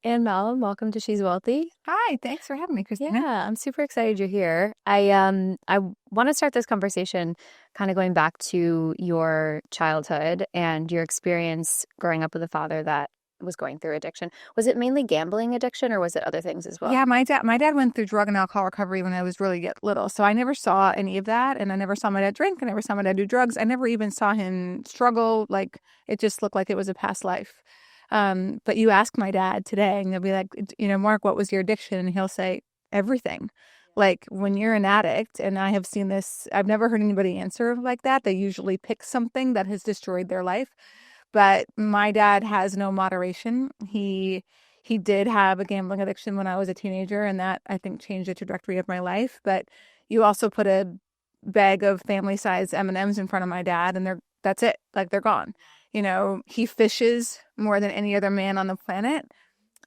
Anne Mahlum, welcome to She's Wealthy. Hi, thanks for having me, Christina. Yeah, I'm super excited you're here. I want to start this conversation kind of going back to your childhood and your experience growing up with a father that was going through addiction. Was it mainly gambling addiction or was it other things as well? Yeah, my dad went through drug and alcohol recovery when I was really little, so I never saw any of that, and I never saw my dad drink. I never saw my dad do drugs. I never even saw him struggle. Like it just looked like it was a past life. But you ask my dad today, and he'll be like, Mark, what was your addiction? And he'll say everything. Like when you're an addict, and I have seen this, I've never heard anybody answer like that. They usually pick something that has destroyed their life. But my dad has no moderation. He did have a gambling addiction when I was a teenager, and that I think changed the trajectory of my life. But you also put a bag of family size M&Ms in front of my dad, and that's it. Like they're gone. He fishes more than any other man on the planet.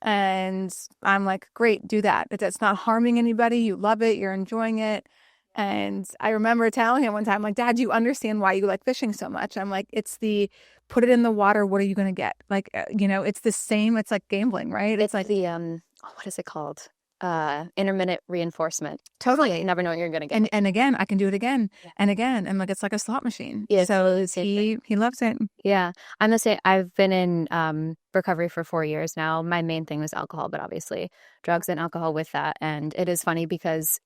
And I'm like, great, do that. It's not harming anybody. You love it. You're enjoying it. And I remember telling him one time, like, Dad, do you understand why you like fishing so much? I'm like, it's the put it in the water. What are you going to get? Like, it's the same. It's like gambling, right? It's Like, the what is it called? Intermittent reinforcement. totally. You never know what you're gonna get. And again, I can do it again Yeah. and again. And like, it's like a slot machine. Yeah, So same he loves it. Yeah, I'm the same. I've been in recovery for 4 years now. My main thing was alcohol, but obviously drugs and alcohol with that. And it is funny because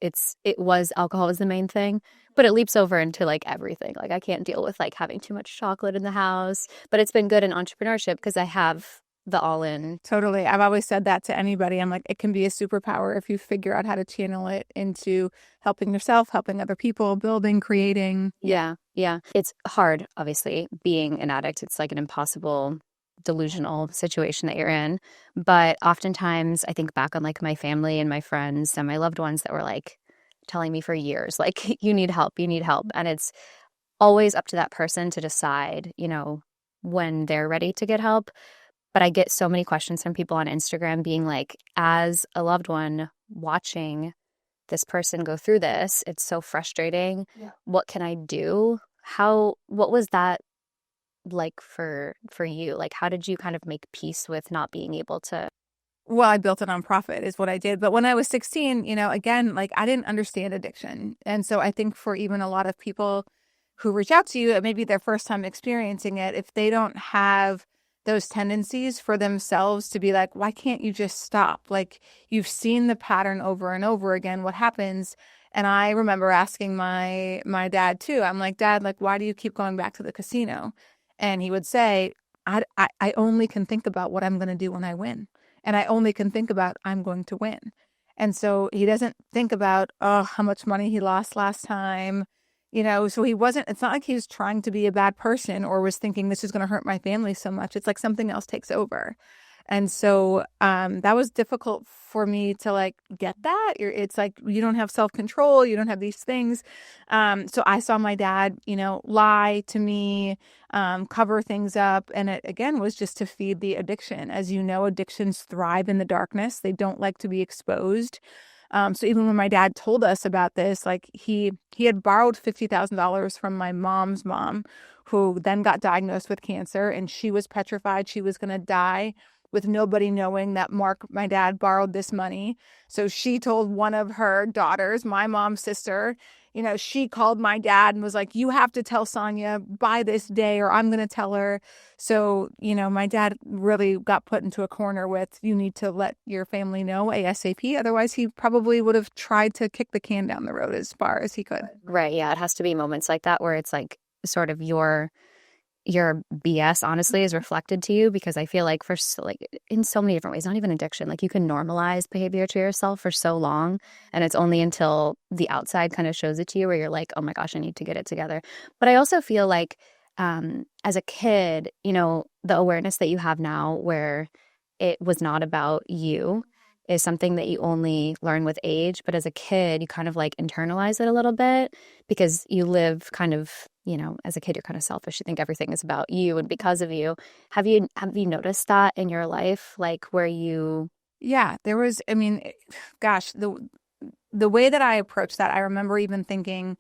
alcohol was the main thing, but it leaps over into like everything. Like I can't deal with like having too much chocolate in the house, but it's been good in entrepreneurship because I have the all-in. Totally. I've always said that to anybody. I'm like, it can be a superpower if you figure out how to channel it into helping yourself, helping other people, building, creating. Yeah, yeah. It's hard, obviously, being an addict. It's like an impossible delusional situation that you're in. But oftentimes I think back on like my family and my friends and my loved ones that were like telling me for years, like, you need help, you need help. And it's always up to that person to decide, when they're ready to get help. But I get so many questions from people on Instagram being like, as a loved one watching this person go through this, it's so frustrating. Yeah. What can I do? What was that like for you? Like, how did you kind of make peace with not being able to? Well, I built a nonprofit is what I did. But when I was 16, again, like I didn't understand addiction. And so I think for even a lot of people who reach out to you, it may be their first time experiencing it, if they don't have those tendencies for themselves to be like, why can't you just stop? Like you've seen the pattern over and over again. What happens? And I remember asking my dad too. I'm like, Dad, like, why do you keep going back to the casino? And he would say, I only can think about what I'm going to do when I win. And I only can think about I'm going to win. And so he doesn't think about, oh, how much money he lost last time. So it's not like he was trying to be a bad person or was thinking this is going to hurt my family so much. It's like something else takes over. And so that was difficult for me to like get that. It's like you don't have self-control, you don't have these things. So I saw my dad, lie to me, cover things up. And it again was just to feed the addiction. As you know, addictions thrive in the darkness. They don't like to be exposed. So even when my dad told us about this, like he had borrowed $50,000 from my mom's mom, who then got diagnosed with cancer, and she was petrified she was going to die with nobody knowing that Mark, my dad, borrowed this money. So she told one of her daughters, my mom's sister, she called my dad and was like, you have to tell Sonia by this day or I'm going to tell her. So, my dad really got put into a corner with, you need to let your family know ASAP. Otherwise, he probably would have tried to kick the can down the road as far as he could. Right. Yeah. It has to be moments like that where it's like sort of your BS honestly is reflected to you, because I feel like in so many different ways, not even addiction, like you can normalize behavior to yourself for so long, and it's only until the outside kind of shows it to you where you're like, oh my gosh, I need to get it together. But I also feel like as a kid, the awareness that you have now where it was not about you is something that you only learn with age. But as a kid, you kind of like internalize it a little bit because you live kind of, as a kid, you're kind of selfish. You think everything is about you and because of you. Have you noticed that in your life, like where you? Yeah, there was, I mean, gosh, the way that I approached that, I remember even thinking,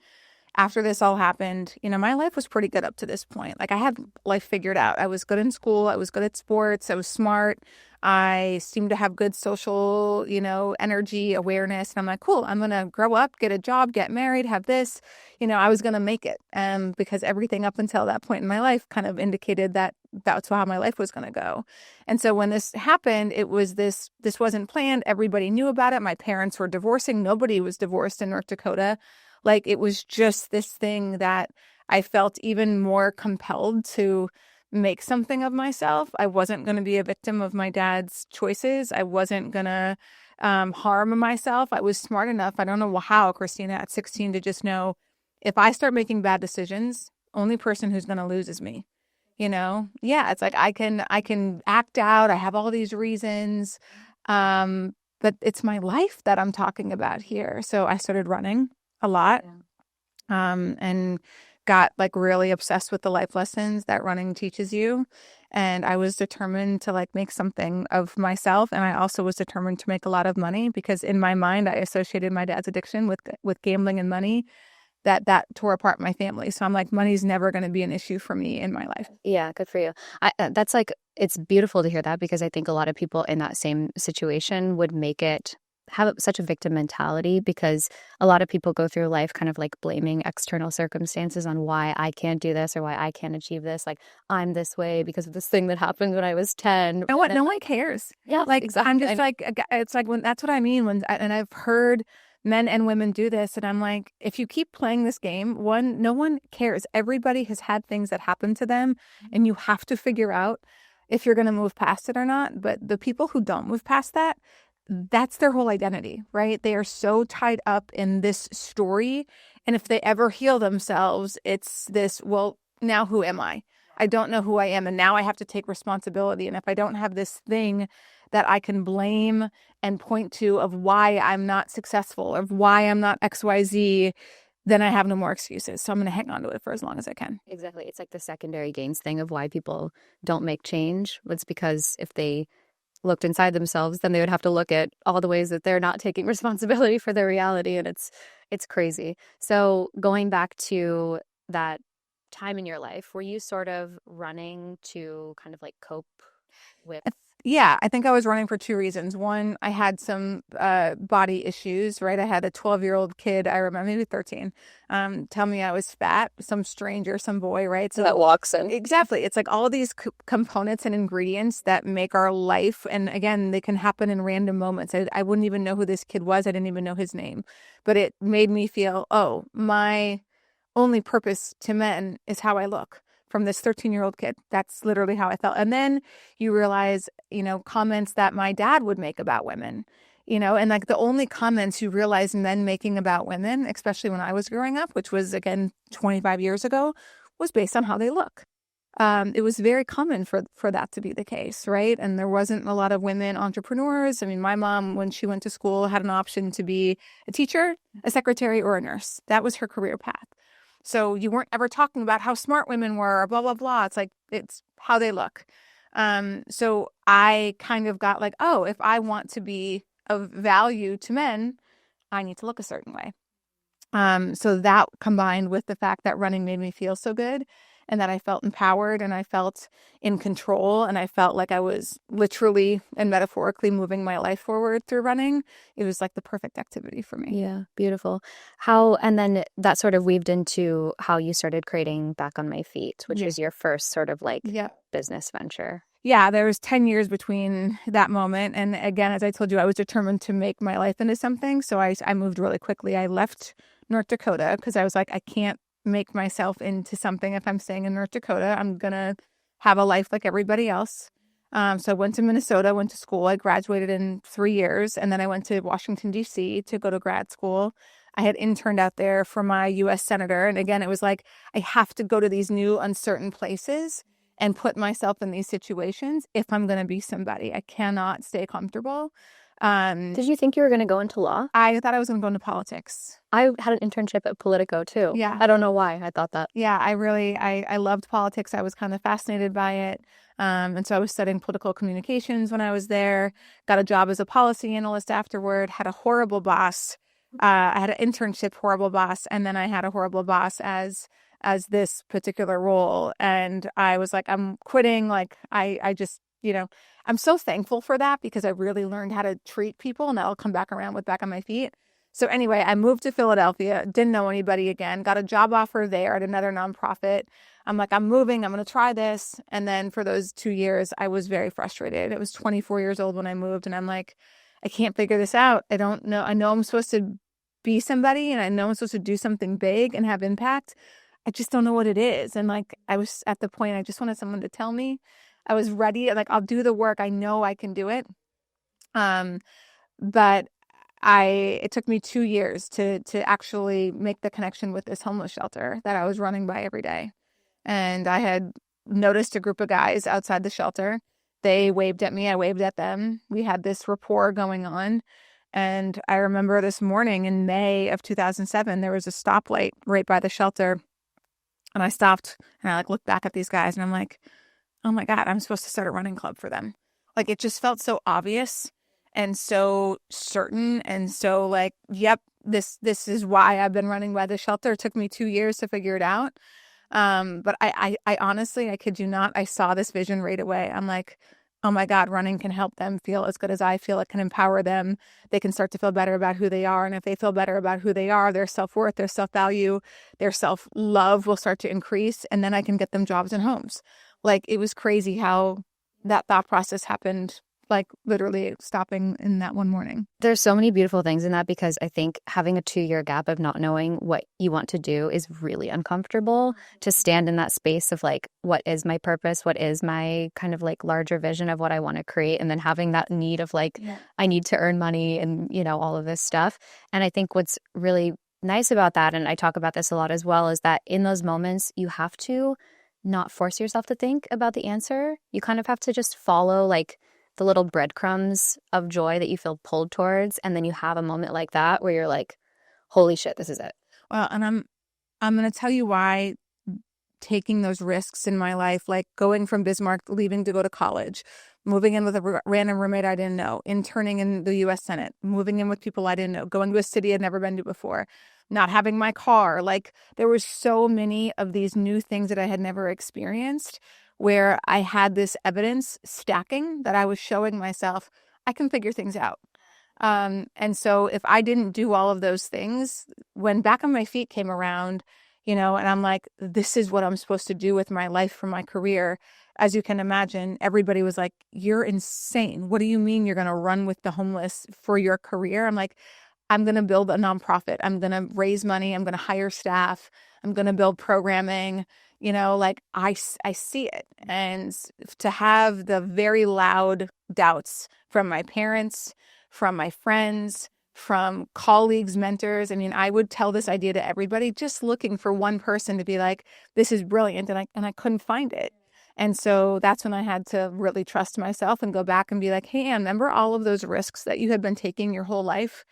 after this all happened, my life was pretty good up to this point. Like I had life figured out. I was good in school. I was good at sports. I was smart. I seem to have good social, energy, awareness. And I'm like, cool, I'm going to grow up, get a job, get married, have this. I was going to make it. Because everything up until that point in my life kind of indicated that that's how my life was going to go. And so when this happened, it was this wasn't planned. Everybody knew about it. My parents were divorcing. Nobody was divorced in North Dakota. Like, it was just this thing that I felt even more compelled to make something of myself. I wasn't going to be a victim of my dad's choices. I wasn't going to harm myself. I was smart enough. I don't know how, Christina, at 16 to just know if I start making bad decisions, only person who's going to lose is me. Yeah, it's like I can act out. I have all these reasons. But it's my life that I'm talking about here. So I started running a lot. And got like really obsessed with the life lessons that running teaches you. And I was determined to like make something of myself. And I also was determined to make a lot of money, because in my mind, I associated my dad's addiction with gambling and money. That tore apart my family. So I'm like, money's never going to be an issue for me in my life. Yeah, good for you. That's like, it's beautiful to hear that, because I think a lot of people in that same situation would have such a victim mentality, because a lot of people go through life kind of like blaming external circumstances on why I can't do this or why I can't achieve this. Like, I'm this way because of this thing that happened when I was 10. You know what? No one cares. Yeah, like exactly. I'm just like, it's like when that's what I mean and I've heard men and women do this, and I'm like, if you keep playing this game, no one cares. Everybody has had things that happen to them, and you have to figure out if you're going to move past it or not. But the people who don't move past that, that's their whole identity, right? They are so tied up in this story. And if they ever heal themselves, it's this, well, now who am I? I don't know who I am. And now I have to take responsibility. And if I don't have this thing that I can blame and point to of why I'm not successful, of why I'm not XYZ, then I have no more excuses. So I'm going to hang on to it for as long as I can. Exactly. It's like the secondary gains thing of why people don't make change. It's because if they looked inside themselves, then they would have to look at all the ways that they're not taking responsibility for their reality. And it's crazy. So going back to that time in your life, were you sort of running to kind of like cope with? Yeah, I think I was running for two reasons. One, I had some body issues, right? I had a 12-year-old kid, I remember, maybe 13, tell me I was fat, some stranger, some boy, right? So that walks in. Exactly. It's like all these components and ingredients that make our life. And again, they can happen in random moments. I wouldn't even know who this kid was. I didn't even know his name. But it made me feel, oh, my only purpose to men is how I look. From this 13-year-old kid. That's literally how I felt. And then you realize, comments that my dad would make about women, and like the only comments you realize men making about women, especially when I was growing up, which was again 25 years ago, was based on how they look. It was very common for that to be the case, right? And there wasn't a lot of women entrepreneurs. I mean, my mom, when she went to school, had an option to be a teacher, a secretary, or a nurse. That was her career path. So you weren't ever talking about how smart women were or blah, blah, blah. It's like, it's how they look. So I kind of got like, oh, if I want to be of value to men, I need to look a certain way. So that combined with the fact that running made me feel so good, and that I felt empowered and I felt in control and I felt like I was literally and metaphorically moving my life forward through running. It was like the perfect activity for me. Yeah, beautiful. And then that sort of weaved into how you started creating Back on My Feet, which is your first sort of like business venture. Yeah, there was 10 years between that moment. And again, as I told you, I was determined to make my life into something. So I moved really quickly. I left North Dakota because I was like, I can't make myself into something if I'm staying in North Dakota. I'm going to have a life like everybody else. So I went to Minnesota, went to school. I graduated in 3 years. And then I went to Washington, D.C. to go to grad school. I had interned out there for my U.S. senator. And again, it was like, I have to go to these new uncertain places and put myself in these situations if I'm going to be somebody. I cannot stay comfortable. Did you think you were going to go into law? I thought I was going to go into politics. I had an internship at Politico too. Yeah. I don't know why I thought that. Yeah, I loved politics. I was kind of fascinated by it. And so I was studying political communications when I was there, got a job as a policy analyst afterward, had a horrible boss. I had an internship, horrible boss. And then I had a horrible boss as this particular role. And I was like, I'm quitting. Like, I just I'm so thankful for that because I really learned how to treat people, and that'll come back around with back on my feet. So anyway, I moved to Philadelphia, didn't know anybody again, got a job offer there at another nonprofit. I'm like, I'm moving, I'm going to try this. And then for those 2 years, I was very frustrated. I was 24 years old when I moved, and I'm like, I can't figure this out. I don't know. I know I'm supposed to be somebody, and I know I'm supposed to do something big and have impact. I just don't know what it is. And like, I was at the point, I just wanted someone to tell me. I was ready. Like, I'll do the work. I know I can do it. But it took me 2 years to actually make the connection with this homeless shelter that I was running by every day. And I had noticed a group of guys outside the shelter. They waved at me. I waved at them. We had this rapport going on. And I remember this morning in May of 2007, there was a stoplight right by the shelter. And I stopped and I like looked back at these guys and I'm like, oh my God, I'm supposed to start a running club for them. Like, it just felt so obvious and so certain. And so like, yep, this is why I've been running by the shelter. It took me 2 years to figure it out. But I honestly, I kid you not, I saw this vision right away. I'm like, oh my God, running can help them feel as good as I feel. It can empower them. They can start to feel better about who they are. And if they feel better about who they are, their self-worth, their self-value, their self-love will start to increase. And then I can get them jobs and homes. Like, it was crazy how that thought process happened, like literally stopping in that one morning. There's so many beautiful things in that because I think having a 2-year gap of not knowing what you want to do is really uncomfortable. To stand in that space of like, what is my purpose? What is my kind of like larger vision of what I want to create? And then having that need of like, I need to earn money and, all of this stuff. And I think what's really nice about that, and I talk about this a lot as well, is that in those moments, you have to not force yourself to think about the answer. You kind of have to just follow like the little breadcrumbs of joy that you feel pulled towards. And then you have a moment like that where you're like, holy shit, this is it. Well, and I'm going to tell you why taking those risks in my life, like going from Bismarck, leaving to go to college, moving in with a random roommate I didn't know, interning in the U.S. Senate, moving in with people I didn't know, going to a city I'd never been to before, not having my car. Like, there was so many of these new things that I had never experienced where I had this evidence stacking that I was showing myself, I can figure things out. And so if I didn't do all of those things, when back on my feet came around, and I'm like, this is what I'm supposed to do with my life for my career. As you can imagine, everybody was like, you're insane. What do you mean you're going to run with the homeless for your career? I'm like, I'm going to build a nonprofit. I'm going to raise money. I'm going to hire staff. I'm going to build programming. Like I see it. And to have the very loud doubts from my parents, from my friends, from colleagues, mentors. I mean, I would tell this idea to everybody, just looking for one person to be like, this is brilliant. And I couldn't find it. And so that's when I had to really trust myself and go back and be like, hey, Anne, remember all of those risks that you had been taking your whole life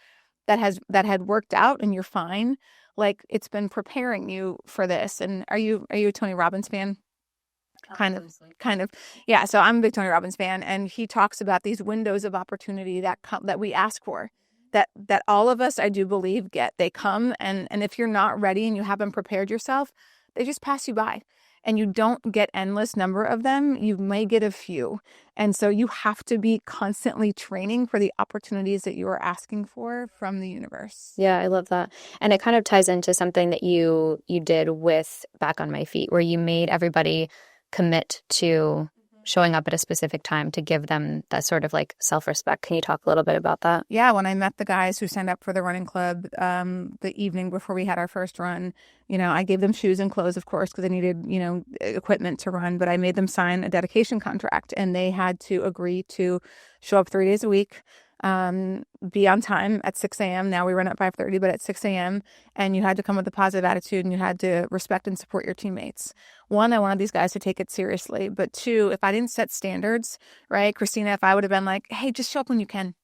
that had worked out and you're fine? Like, it's been preparing you for this. And are you a Tony Robbins fan? Kind of. Yeah. So I'm a big Tony Robbins fan. And he talks about these windows of opportunity that we ask for, that all of us, I do believe, they come. And if you're not ready and you haven't prepared yourself, they just pass you by. And you don't get endless number of them. You may get a few. And so you have to be constantly training for the opportunities that you are asking for from the universe. Yeah, I love that. And it kind of ties into something that you did with Back on My Feet, where you made everybody commit to showing up at a specific time to give them that sort of like self-respect. Can you talk a little bit about that? Yeah, when I met the guys who signed up for the running club the evening before we had our first run, I gave them shoes and clothes, of course, because they needed, equipment to run. But I made them sign a dedication contract, and they had to agree to show up 3 days a week, be on time at 6 a.m. Now we run at 5:30, but at 6 a.m. And you had to come with a positive attitude, and you had to respect and support your teammates. One, I wanted these guys to take it seriously. But two, if I didn't set standards, right, Christina, if I would have been like, hey, just show up when you can,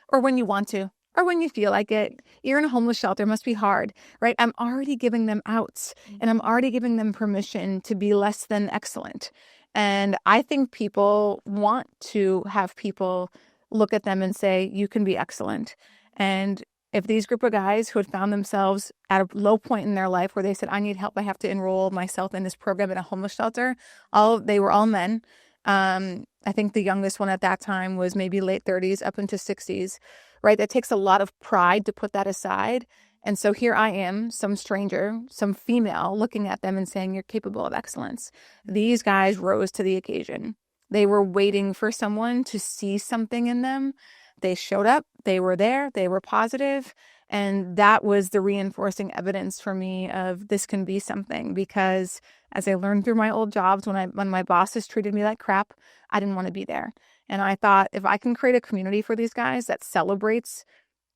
or when you want to, or when you feel like it. You're in a homeless shelter, it must be hard, right? I'm already giving them outs, and I'm already giving them permission to be less than excellent. And I think people want to have people look at them and say, you can be excellent. And if these group of guys who had found themselves at a low point in their life where they said, I need help, I have to enroll myself in this program in a homeless shelter, they were all men. I think the youngest one at that time was maybe late 30s up into 60s, right? That takes a lot of pride to put that aside. And so here I am, some stranger, some female, looking at them and saying, you're capable of excellence. These guys rose to the occasion. They were waiting for someone to see something in them. They showed up, they were there, they were positive, and that was the reinforcing evidence for me of this can be something. Because as I learned through my old jobs, when my bosses treated me like crap, I didn't want to be there. And I thought, if I can create a community for these guys that celebrates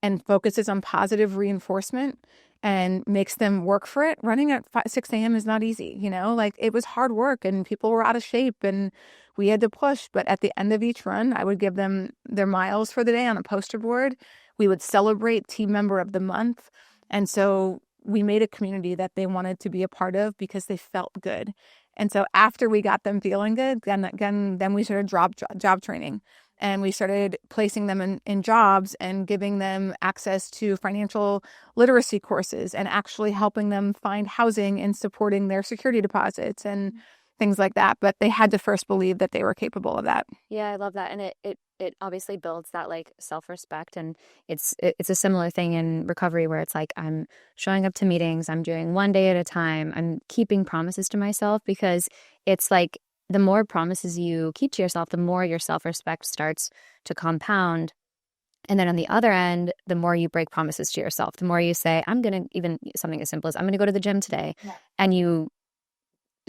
and focuses on positive reinforcement and makes them work for it, running at 6 a.m. is not easy. Like, it was hard work and people were out of shape and we had to push. But at the end of each run, I would give them their miles for the day on a poster board. We would celebrate team member of the month. And so we made a community that they wanted to be a part of because they felt good. And so after we got them feeling good, then we started job training. And we started placing them in jobs and giving them access to financial literacy courses and actually helping them find housing and supporting their security deposits and things like that. But they had to first believe that they were capable of that. Yeah, I love that. And it obviously builds that like self-respect. And it's a similar thing in recovery where it's like, I'm showing up to meetings, I'm doing one day at a time, I'm keeping promises to myself, because it's like, the more promises you keep to yourself, the more your self-respect starts to compound. And then on the other end, the more you break promises to yourself, the more you say, I'm going to, even something as simple as I'm going to go to the gym today, and you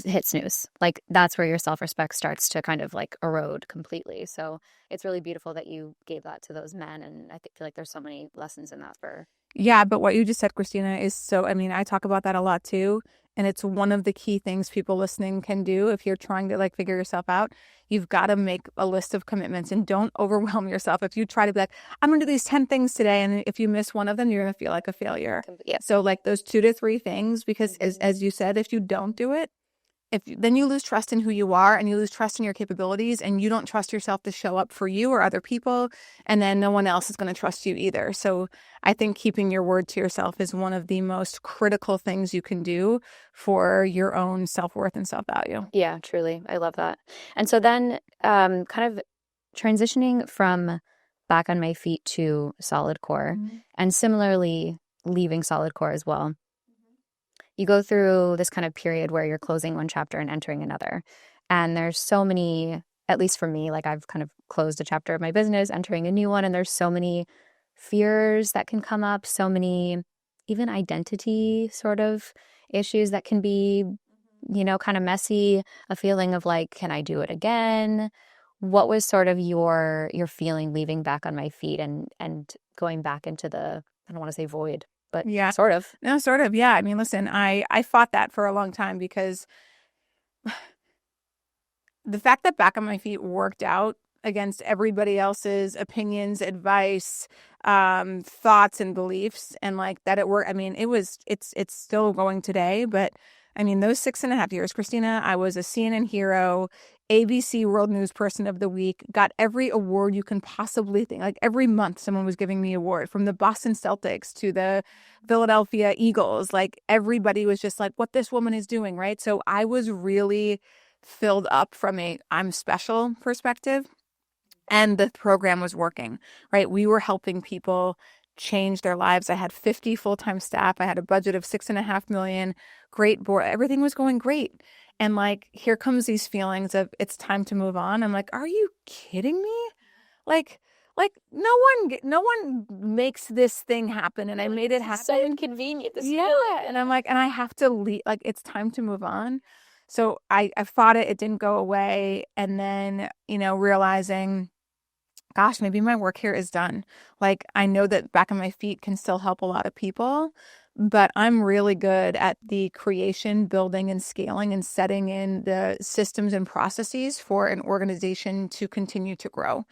hit snooze. Like, that's where your self-respect starts to kind of like erode completely. So it's really beautiful that you gave that to those men. And feel like there's so many lessons in that for. Yeah, but what you just said, Christina, is so, I talk about that a lot too. And it's one of the key things people listening can do if you're trying to like figure yourself out. You've got to make a list of commitments and don't overwhelm yourself. If you try to be like, I'm going to do these 10 things today, and if you miss one of them, you're going to feel like a failure. Yeah. So like those 2 to 3 things, because as you said, if you don't do it, then you lose trust in who you are and you lose trust in your capabilities, and you don't trust yourself to show up for you or other people. And then no one else is going to trust you either. So I think keeping your word to yourself is one of the most critical things you can do for your own self-worth and self-value. Yeah, truly. I love that. And so then kind of transitioning from back on my feet to SolidCore, and similarly leaving SolidCore as well. You go through this kind of period where you're closing one chapter and entering another. And there's so many, at least for me, like I've kind of closed a chapter of my business, entering a new one. And there's so many fears that can come up, so many even identity sort of issues that can be, kind of messy, a feeling of like, can I do it again? What was sort of your feeling leaving back on my feet and going back into the, I don't want to say void, but yeah, sort of. No, sort of. Yeah. Listen, I fought that for a long time, because the fact that back on my feet worked out against everybody else's opinions, advice, thoughts and beliefs, and like that it worked. It's still going today, but those 6.5 years, Christina, I was a CNN hero, ABC World News Person of the Week, got every award you can possibly think. Like every month someone was giving me an award, from the Boston Celtics to the Philadelphia Eagles. Like everybody was just like, what this woman is doing, right? So I was really filled up from a I'm special perspective, and the program was working, right? We were helping people change their lives. I had 50 full-time staff. I had a budget of $6.5 million, great board. Everything was going great. And like, here comes these feelings of it's time to move on. I'm like, are you kidding me? Like no one makes this thing happen, and I made it happen. So inconvenient. Yeah. And I'm like, and I have to leave. Like, it's time to move on. So I fought it. It didn't go away. And then, realizing, gosh, maybe my work here is done. Like, I know that back on my feet can still help a lot of people, but I'm really good at the creation, building, and scaling and setting in the systems and processes for an organization to continue to grow.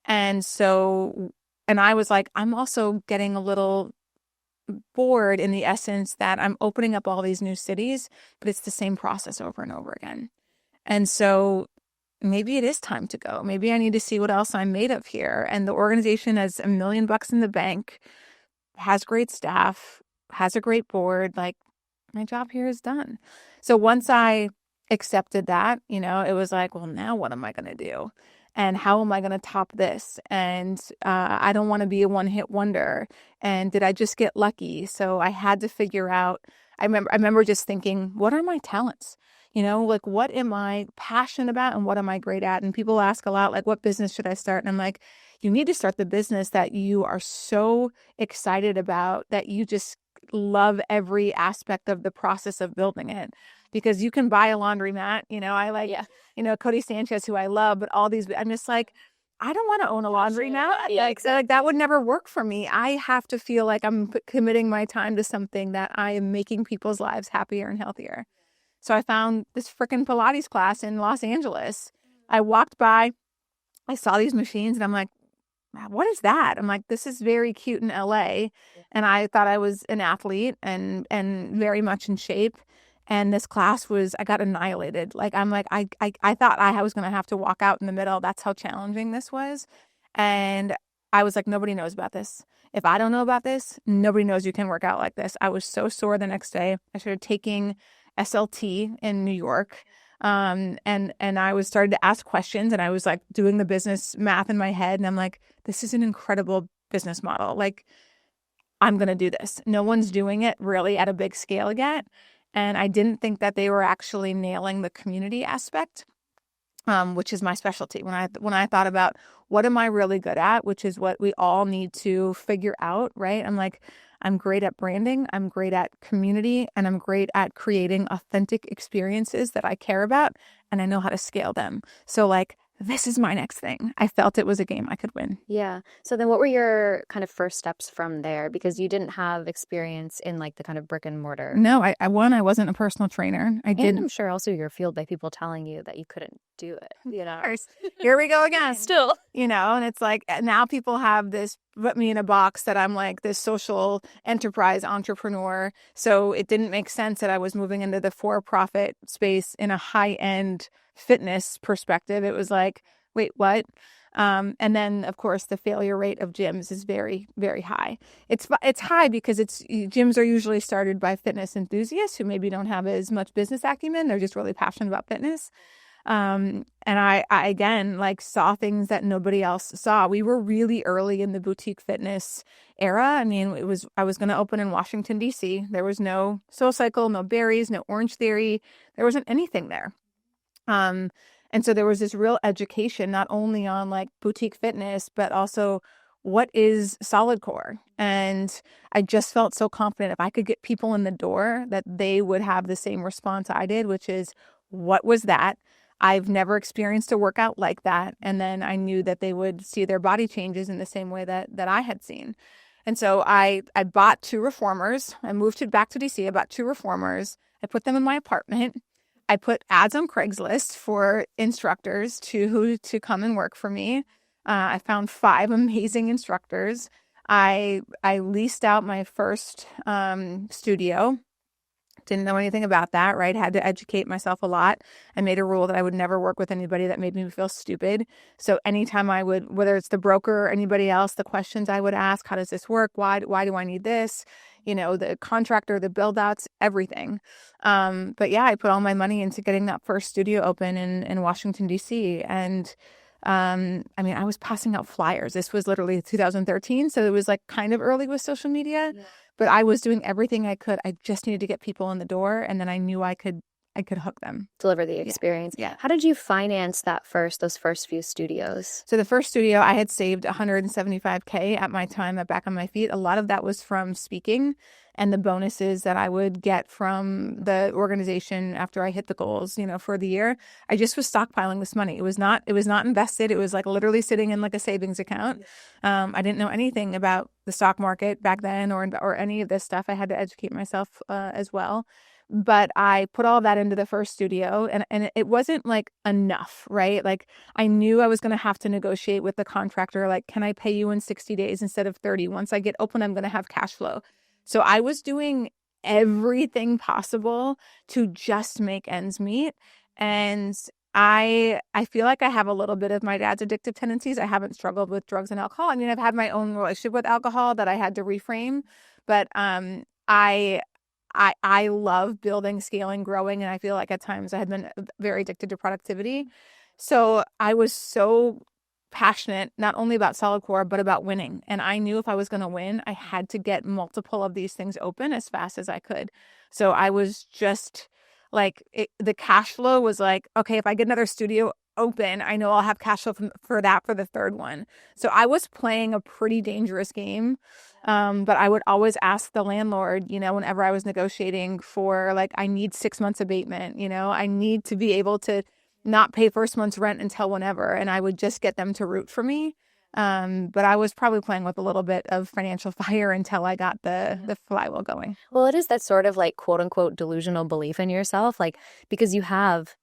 And so, and I was like, I'm also getting a little bored in the essence that I'm opening up all these new cities, but it's the same process over and over again. And so maybe it is time to go. Maybe I need to see what else I'm made of here. And the organization has $1 million in the bank, has great staff, has a great board. Like, my job here is done. So once I accepted that, it was like, well, now what am I going to do? And how am I going to top this? And I don't want to be a one-hit wonder. And did I just get lucky? So I had to figure out. I remember just thinking, what are my talents? Like, what am I passionate about and what am I great at? And people ask a lot, like, what business should I start? And I'm like, you need to start the business that you are so excited about, that you just love every aspect of the process of building it. Because you can buy a laundromat, I like, Cody Sanchez, who I love, but all these, I'm just like, I don't want to own a laundromat. Yeah, So like that would never work for me. I have to feel like I'm committing my time to something that I am making people's lives happier and healthier. So I found this freaking Pilates class in Los Angeles. I walked by, I saw these machines, and I'm like, what is that? I'm like, this is very cute in LA. And I thought I was an athlete and very much in shape. And this class I got annihilated. Like, I'm like, I thought I was going to have to walk out in the middle. That's how challenging this was. And I was like, nobody knows about this. If I don't know about this, nobody knows you can work out like this. I was so sore the next day. I started taking SLT in New York. And I was started to ask questions, and I was like doing the business math in my head. And I'm like, this is an incredible business model. Like, I'm going to do this. No one's doing it really at a big scale yet. And I didn't think that they were actually nailing the community aspect, which is my specialty. When I thought about what am I really good at, which is what we all need to figure out, right? I'm like, I'm great at branding, I'm great at community, and I'm great at creating authentic experiences that I care about, and I know how to scale them. So like, this is my next thing. I felt it was a game I could win. Yeah. So then what were your kind of first steps from there? Because you didn't have experience in like the kind of brick and mortar. No, I wasn't a personal trainer. I didn't. I'm sure also you're fueled by people telling you that you couldn't do it, Of course. Here we go again. Still. And it's like now people have this, put me in a box that I'm like this social enterprise entrepreneur. So it didn't make sense that I was moving into the for-profit space in a high-end fitness perspective. It was like, wait, what? And then, of course, the failure rate of gyms is very, very high. It's high because gyms are usually started by fitness enthusiasts who maybe don't have as much business acumen. They're just really passionate about fitness. And I again, like, saw things that nobody else saw. We were really early in the boutique fitness era. I mean, I was going to open in Washington, D.C. There was no SoulCycle, no Berries, no Orange Theory. There wasn't anything there. And so there was this real education, not only on like boutique fitness, but also what is SolidCore. And I just felt so confident if I could get people in the door that they would have the same response I did, which is, what was that? I've never experienced a workout like that. And then I knew that they would see their body changes in the same way that I had seen. And so I bought 2 reformers. I moved back to DC. I bought 2 reformers. I put them in my apartment. I put ads on Craigslist for instructors to come and work for me. I found 5 amazing instructors. I leased out my first studio. Didn't know anything about that, right? Had to educate myself a lot. I made a rule that I would never work with anybody that made me feel stupid. So anytime I would, whether it's the broker or anybody else, the questions I would ask, how does this work? Why do I need this? The contractor, the build outs, everything. But yeah, I put all my money into getting that first studio open in Washington, D.C. And I mean, I was passing out flyers. This was literally 2013. So it was like kind of early with social media. Yeah. But I was doing everything I could. I just needed to get people in the door, and then I knew I could hook them. Deliver the experience. Yeah. How did you finance those first few studios? So the first studio, I had saved $175K at my time at Back on My Feet. A lot of that was from speaking and the bonuses that I would get from the organization after I hit the goals, for the year. I just was stockpiling this money. It was not invested. It was like literally sitting in like a savings account. I didn't know anything about the stock market back then or any of this stuff. I had to educate myself as well. But I put all of that into the first studio, and it wasn't like enough, right? Like, I knew I was going to have to negotiate with the contractor. Like, can I pay you in 60 days instead of 30? Once I get open, I'm going to have cash flow. So I was doing everything possible to just make ends meet. And I feel like I have a little bit of my dad's addictive tendencies. I haven't struggled with drugs and alcohol. I mean, I've had my own relationship with alcohol that I had to reframe, but I I love building, scaling, growing. And I feel like at times I had been very addicted to productivity. So I was so passionate, not only about SolidCore, but about winning. And I knew if I was going to win, I had to get multiple of these things open as fast as I could. So I was just like, the cash flow was like, okay, if I get another studio open, I know I'll have cash flow for that for the third one. So I was playing a pretty dangerous game. But I would always ask the landlord, whenever I was negotiating for like, I need 6 months abatement, I need to be able to not pay first month's rent until whenever. And I would just get them to root for me. But I was probably playing with a little bit of financial fire until I got the flywheel going. Well, it is that sort of like quote unquote delusional belief in yourself, like because you have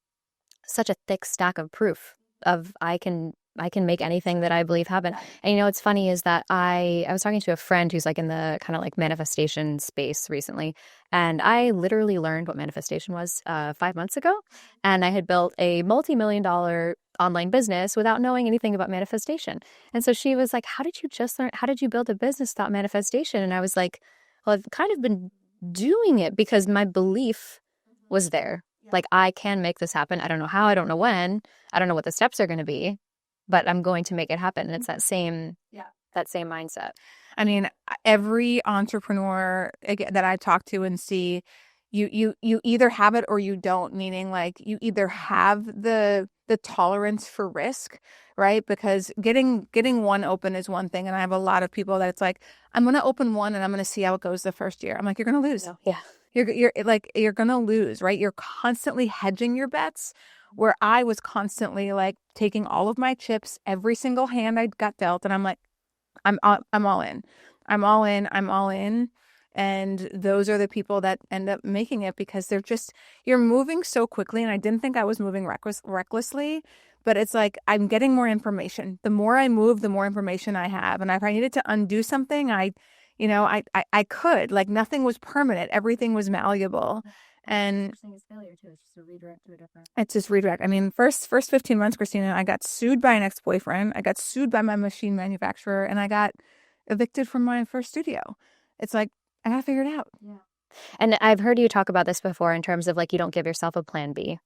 such a thick stack of proof of I can make anything that I believe happen. And what's funny is that I was talking to a friend who's like in the kind of like manifestation space recently, and I literally learned what manifestation was 5 months ago, and I had built a multi-million-dollar online business without knowing anything about manifestation. And so she was like, "How did you just learn? How did you build a business without manifestation?" And I was like, "Well, I've kind of been doing it because my belief was there. Like, I can make this happen. I don't know how, I don't know when, I don't know what the steps are going to be, but I'm going to make it happen." And it's that same mindset. I mean, every entrepreneur that I talk to and see, you either have it or you don't, meaning like you either have the tolerance for risk, right? Because getting one open is one thing. And I have a lot of people that it's like, I'm going to open one and I'm going to see how it goes the first year. I'm like, you're going to lose. No. Yeah. You're going to lose, right? You're constantly hedging your bets, where I was constantly like taking all of my chips, every single hand I got dealt. And I'm like, I'm all in. I'm all in. I'm all in. And those are the people that end up making it, because you're moving so quickly. And I didn't think I was moving recklessly, but it's like, I'm getting more information. The more I move, the more information I have. And if I needed to undo something, I could. Like, nothing was permanent. Everything was malleable. And it's just redirect. I mean, first 15 months, Christina, I got sued by an ex-boyfriend. I got sued by my machine manufacturer, and I got evicted from my first studio. It's like, I gotta figure it out. Yeah. And I've heard you talk about this before in terms of like, you don't give yourself a plan B.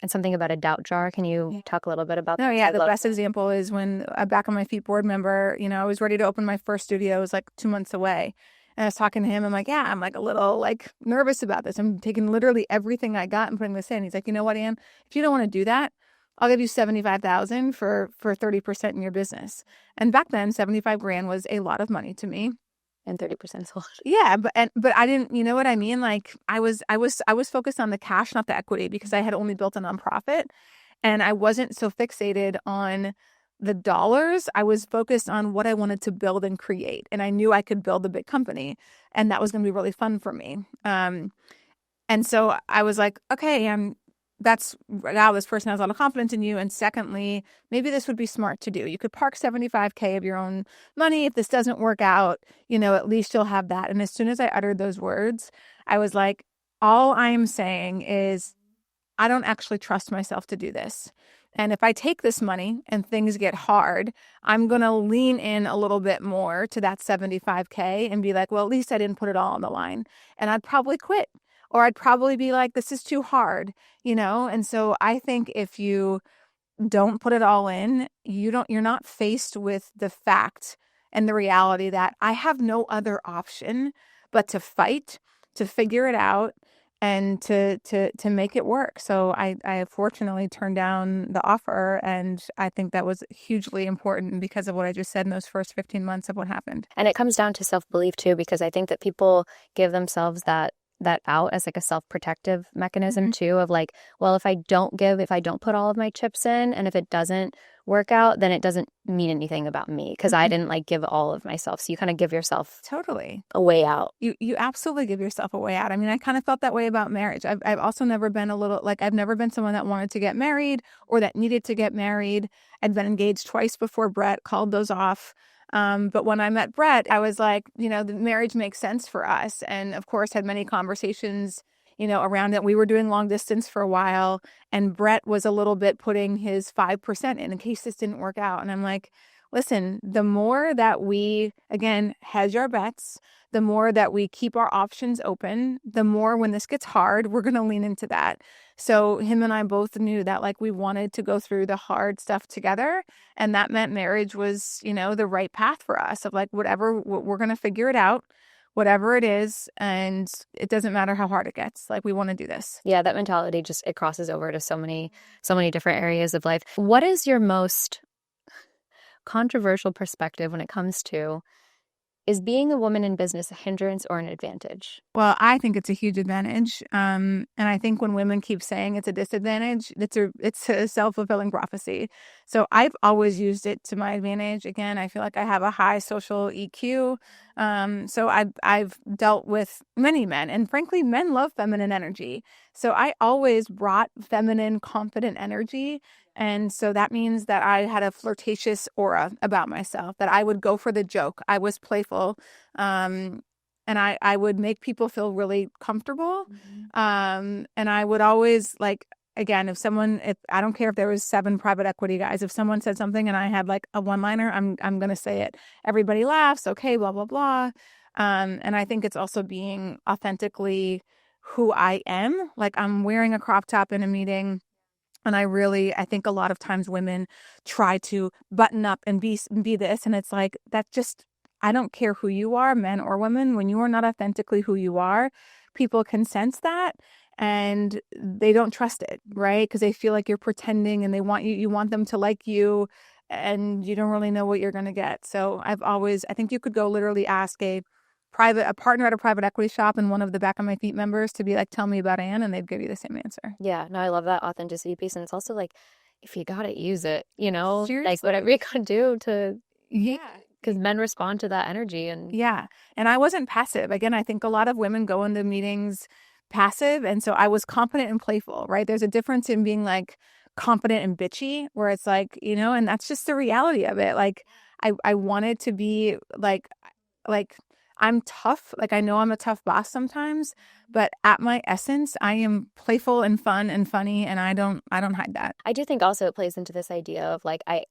And something about a doubt jar. Can you talk a little bit about that? No, yeah. The best example is when a Back on My Feet board member, I was ready to open my first studio. It was like 2 months away. And I was talking to him. I'm like, yeah, I'm like a little like nervous about this. I'm taking literally everything I got and putting this in. He's like, you know what, Anne? If you don't want to do that, I'll give you $75,000 for 30% in your business. And back then, 75 grand was a lot of money to me. And 30% is a lot. Yeah, but I didn't, you know what I mean? Like, I was focused on the cash, not the equity, because I had only built a nonprofit, and I wasn't so fixated on the dollars. I was focused on what I wanted to build and create, and I knew I could build a big company, and that was going to be really fun for me. And so I was like, okay, wow, this person has a lot of confidence in you. And secondly, maybe this would be smart to do. You could park $75K of your own money. If this doesn't work out, at least you'll have that. And as soon as I uttered those words, I was like, all I'm saying is I don't actually trust myself to do this. And if I take this money and things get hard, I'm going to lean in a little bit more to that $75K and be like, well, at least I didn't put it all on the line. And I'd probably quit. Or I'd probably be like, this is too hard, And so I think if you don't put it all in, you're not faced with the fact and the reality that I have no other option but to fight, to figure it out, and to make it work. So I fortunately turned down the offer, and I think that was hugely important because of what I just said in those first 15 months of what happened. And it comes down to self-belief too, because I think that people give themselves that out as like a self-protective mechanism too, of like, well, if I don't put all of my chips in, and if it doesn't work out, then it doesn't mean anything about me because I didn't like give all of myself. So you kind of give yourself totally a way out. You absolutely give yourself a way out. I mean, I kind of felt that way about marriage. I've also never been I've never been someone that wanted to get married or that needed to get married. I'd been engaged twice before Brett, called those off. But when I met Brett, I was like, the marriage makes sense for us. And of course, had many conversations, around it. We were doing long distance for a while, and Brett was a little bit putting his 5% in case this didn't work out. And I'm like, listen, the more that we, again, hedge our bets, the more that we keep our options open, the more when this gets hard, we're going to lean into that. So him and I both knew that like we wanted to go through the hard stuff together. And that meant marriage was, the right path for us of like, whatever, we're going to figure it out, whatever it is. And it doesn't matter how hard it gets. Like, we want to do this. Yeah, that mentality it crosses over to so many different areas of life. What is your most controversial perspective when it comes to, is being a woman in business a hindrance or an advantage? Well, I think it's a huge advantage. And I think when women keep saying it's a disadvantage, it's a self-fulfilling prophecy. So I've always used it to my advantage. Again, I feel like I have a high social EQ. So I've dealt with many men, and frankly, men love feminine energy. So I always brought feminine, confident energy. And so that means that I had a flirtatious aura about myself, that I would go for the joke. I was playful. And I would make people feel really comfortable. And I would always like, again, if I don't care if there was 7 private equity guys, if someone said something and I had like a one-liner, I'm going to say it. Everybody laughs. Okay, blah, blah, blah. And I think it's also being authentically who I am. Like, I'm wearing a crop top in a meeting. And I think a lot of times women try to button up and be this. And it's like, I don't care who you are, men or women. When you are not authentically who you are, people can sense that and they don't trust it, right? Because they feel like you're pretending and you want them to like you, and you don't really know what you're going to get. So I think you could go literally ask a partner at a private equity shop and one of the Back on My Feet members to be like, tell me about Anne, and they'd give you the same answer. Yeah, no, I love that authenticity piece. And it's also like, if you got it, use it, Seriously. like whatever you can do to, Yeah. because men respond to that energy. And yeah. And I wasn't passive. Again, I think a lot of women go into meetings passive. And so I was confident and playful, right? There's a difference in being like confident and bitchy, where it's like, and that's just the reality of it. Like, I wanted to be like I'm tough. Like, I know I'm a tough boss sometimes, but at my essence, I am playful and fun and funny, and I don't hide that. I do think also it plays into this idea of like, I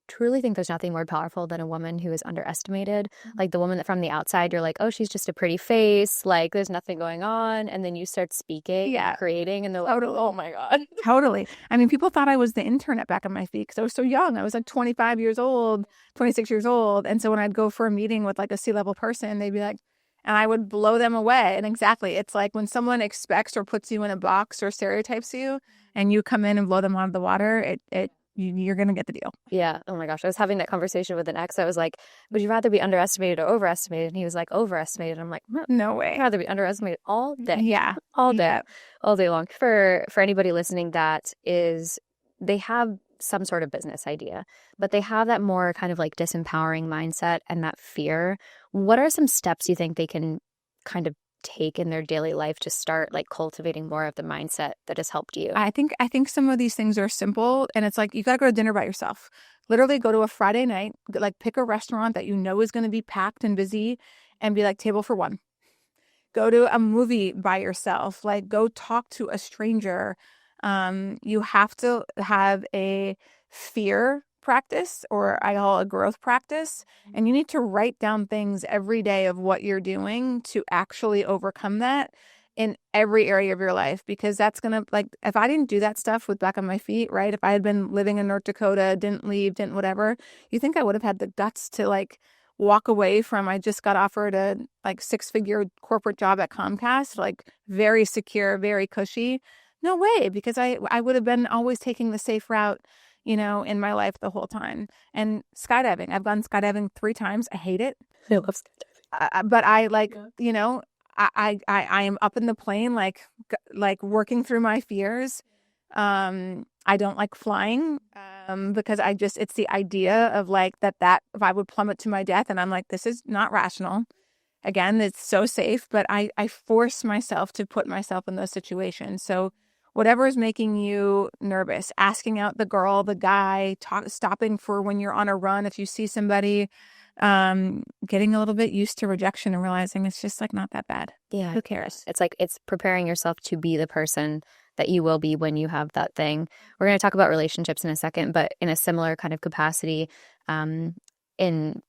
truly think there's nothing more powerful than a woman who is underestimated. Like the woman that from the outside, you're like, oh, she's just a pretty face. Like, there's nothing going on. And then you start speaking, and creating, and they're like, oh my God. Totally. I mean, people thought I was the intern at Back on My Feet because I was so young. I was like 25 years old, 26 years old. And so when I'd go for a meeting with like a C-level person, they'd be like, and I would blow them away. And exactly, it's like when someone expects or puts you in a box or stereotypes you, and you come in and blow them out of the water, you're going to get the deal. Yeah. Oh my gosh. I was having that conversation with an ex. I was like, would you rather be underestimated or overestimated? And he was like, overestimated. I'm like, no way. I'd rather be underestimated all day. Yeah. All day. Yeah. All day long. For anybody listening they have some sort of business idea, but they have that more kind of like disempowering mindset and that fear. What are some steps you think they can kind of take in their daily life to start like cultivating more of the mindset that has helped you? I think some of these things are simple, and it's like, you got to go to dinner by yourself. Literally go to a Friday night, like pick a restaurant that you know is going to be packed and busy, and be like, table for one. Go to a movie by yourself, like go talk to a stranger. You have to have a fear practice, or I call a growth practice. And you need to write down things every day of what you're doing to actually overcome that in every area of your life, because that's going to, like, if I didn't do that stuff with Back on My Feet, right? If I had been living in North Dakota, didn't leave, didn't whatever, you think I would have had the guts to like walk away from, I just got offered a like 6-figure corporate job at Comcast, like very secure, very cushy. No way, because I would have been always taking the safe route, in my life the whole time. And skydiving, I've gone skydiving 3 times. I hate it. I love skydiving. But I like, I am up in the plane, like working through my fears. I don't like flying, because it's the idea of like that if I would plummet to my death, and I'm like, this is not rational. Again, it's so safe, but I force myself to put myself in those situations. So whatever is making you nervous, asking out the girl, the guy, stopping for when you're on a run, if you see somebody, getting a little bit used to rejection and realizing it's just like not that bad. Yeah. Who cares? It's like, it's preparing yourself to be the person that you will be when you have that thing. We're going to talk about relationships in a second, but in a similar kind of capacity, in,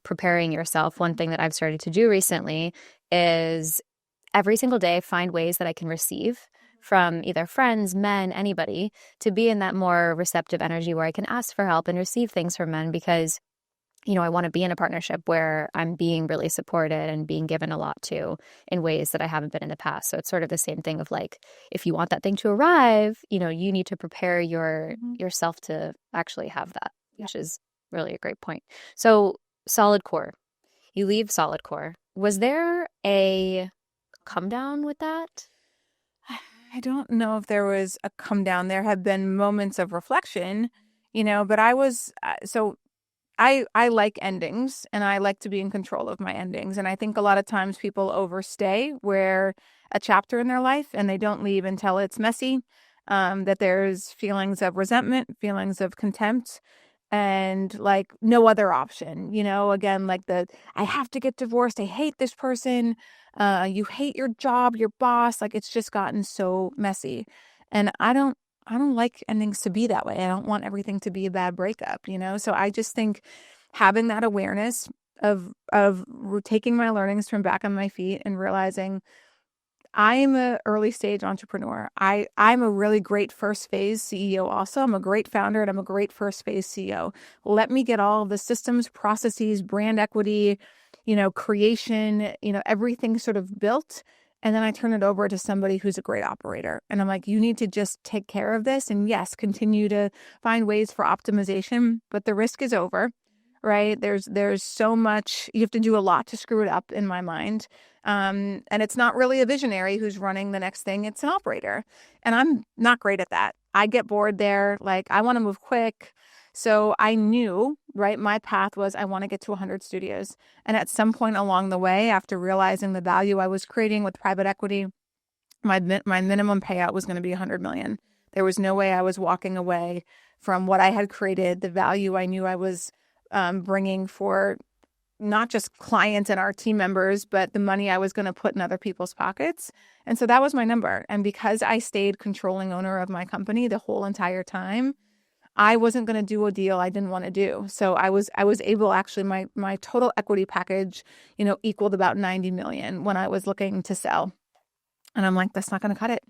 preparing yourself, one thing that I've started to do recently is every single day find ways that I can receive from either friends, men, anybody, to be in that more receptive energy where I can ask for help and receive things from men, because I want to be in a partnership where I'm being really supported and being given a lot to in ways that I haven't been in the past. So it's sort of the same thing of like, if you want that thing to arrive, you need to prepare yourself to actually have that, which is really a great point. So SolidCore, you leave SolidCore. Was there a come down with that? I don't know if there was a come down. There have been moments of reflection, but I was so I like endings, and I like to be in control of my endings. And I think a lot of times people overstay where a chapter in their life and they don't leave until it's messy, that there's feelings of resentment, feelings of contempt, and like no other option, again, like I have to get divorced. I hate this person. You hate your job, your boss. Like it's just gotten so messy. And I don't like endings to be that way. I don't want everything to be a bad breakup, So I just think having that awareness of taking my learnings from back on my feet and realizing I'm an early stage entrepreneur. I'm a really great first phase CEO also. I'm a great founder and I'm a great first phase CEO. Let me get all of the systems, processes, brand equity, creation, everything sort of built. And then I turn it over to somebody who's a great operator. And I'm like, you need to just take care of this. And yes, continue to find ways for optimization, but the risk is over, right? There's so much, you have to do a lot to screw it up in my mind. And it's not really a visionary who's running the next thing. It's an operator. And I'm not great at that. I get bored there. Like I want to move quick. So I knew, right, my path was I want to get to 100 studios. And at some point along the way, after realizing the value I was creating with private equity, my minimum payout was going to be 100 million. There was no way I was walking away from what I had created, the value I knew I was bringing for not just clients and our team members, but the money I was going to put in other people's pockets. And so that was my number. And because I stayed controlling owner of my company the whole entire time, I wasn't going to do a deal I didn't want to do. So I was able, actually, my total equity package, equaled about 90 million when I was looking to sell. And I'm like, that's not going to cut it.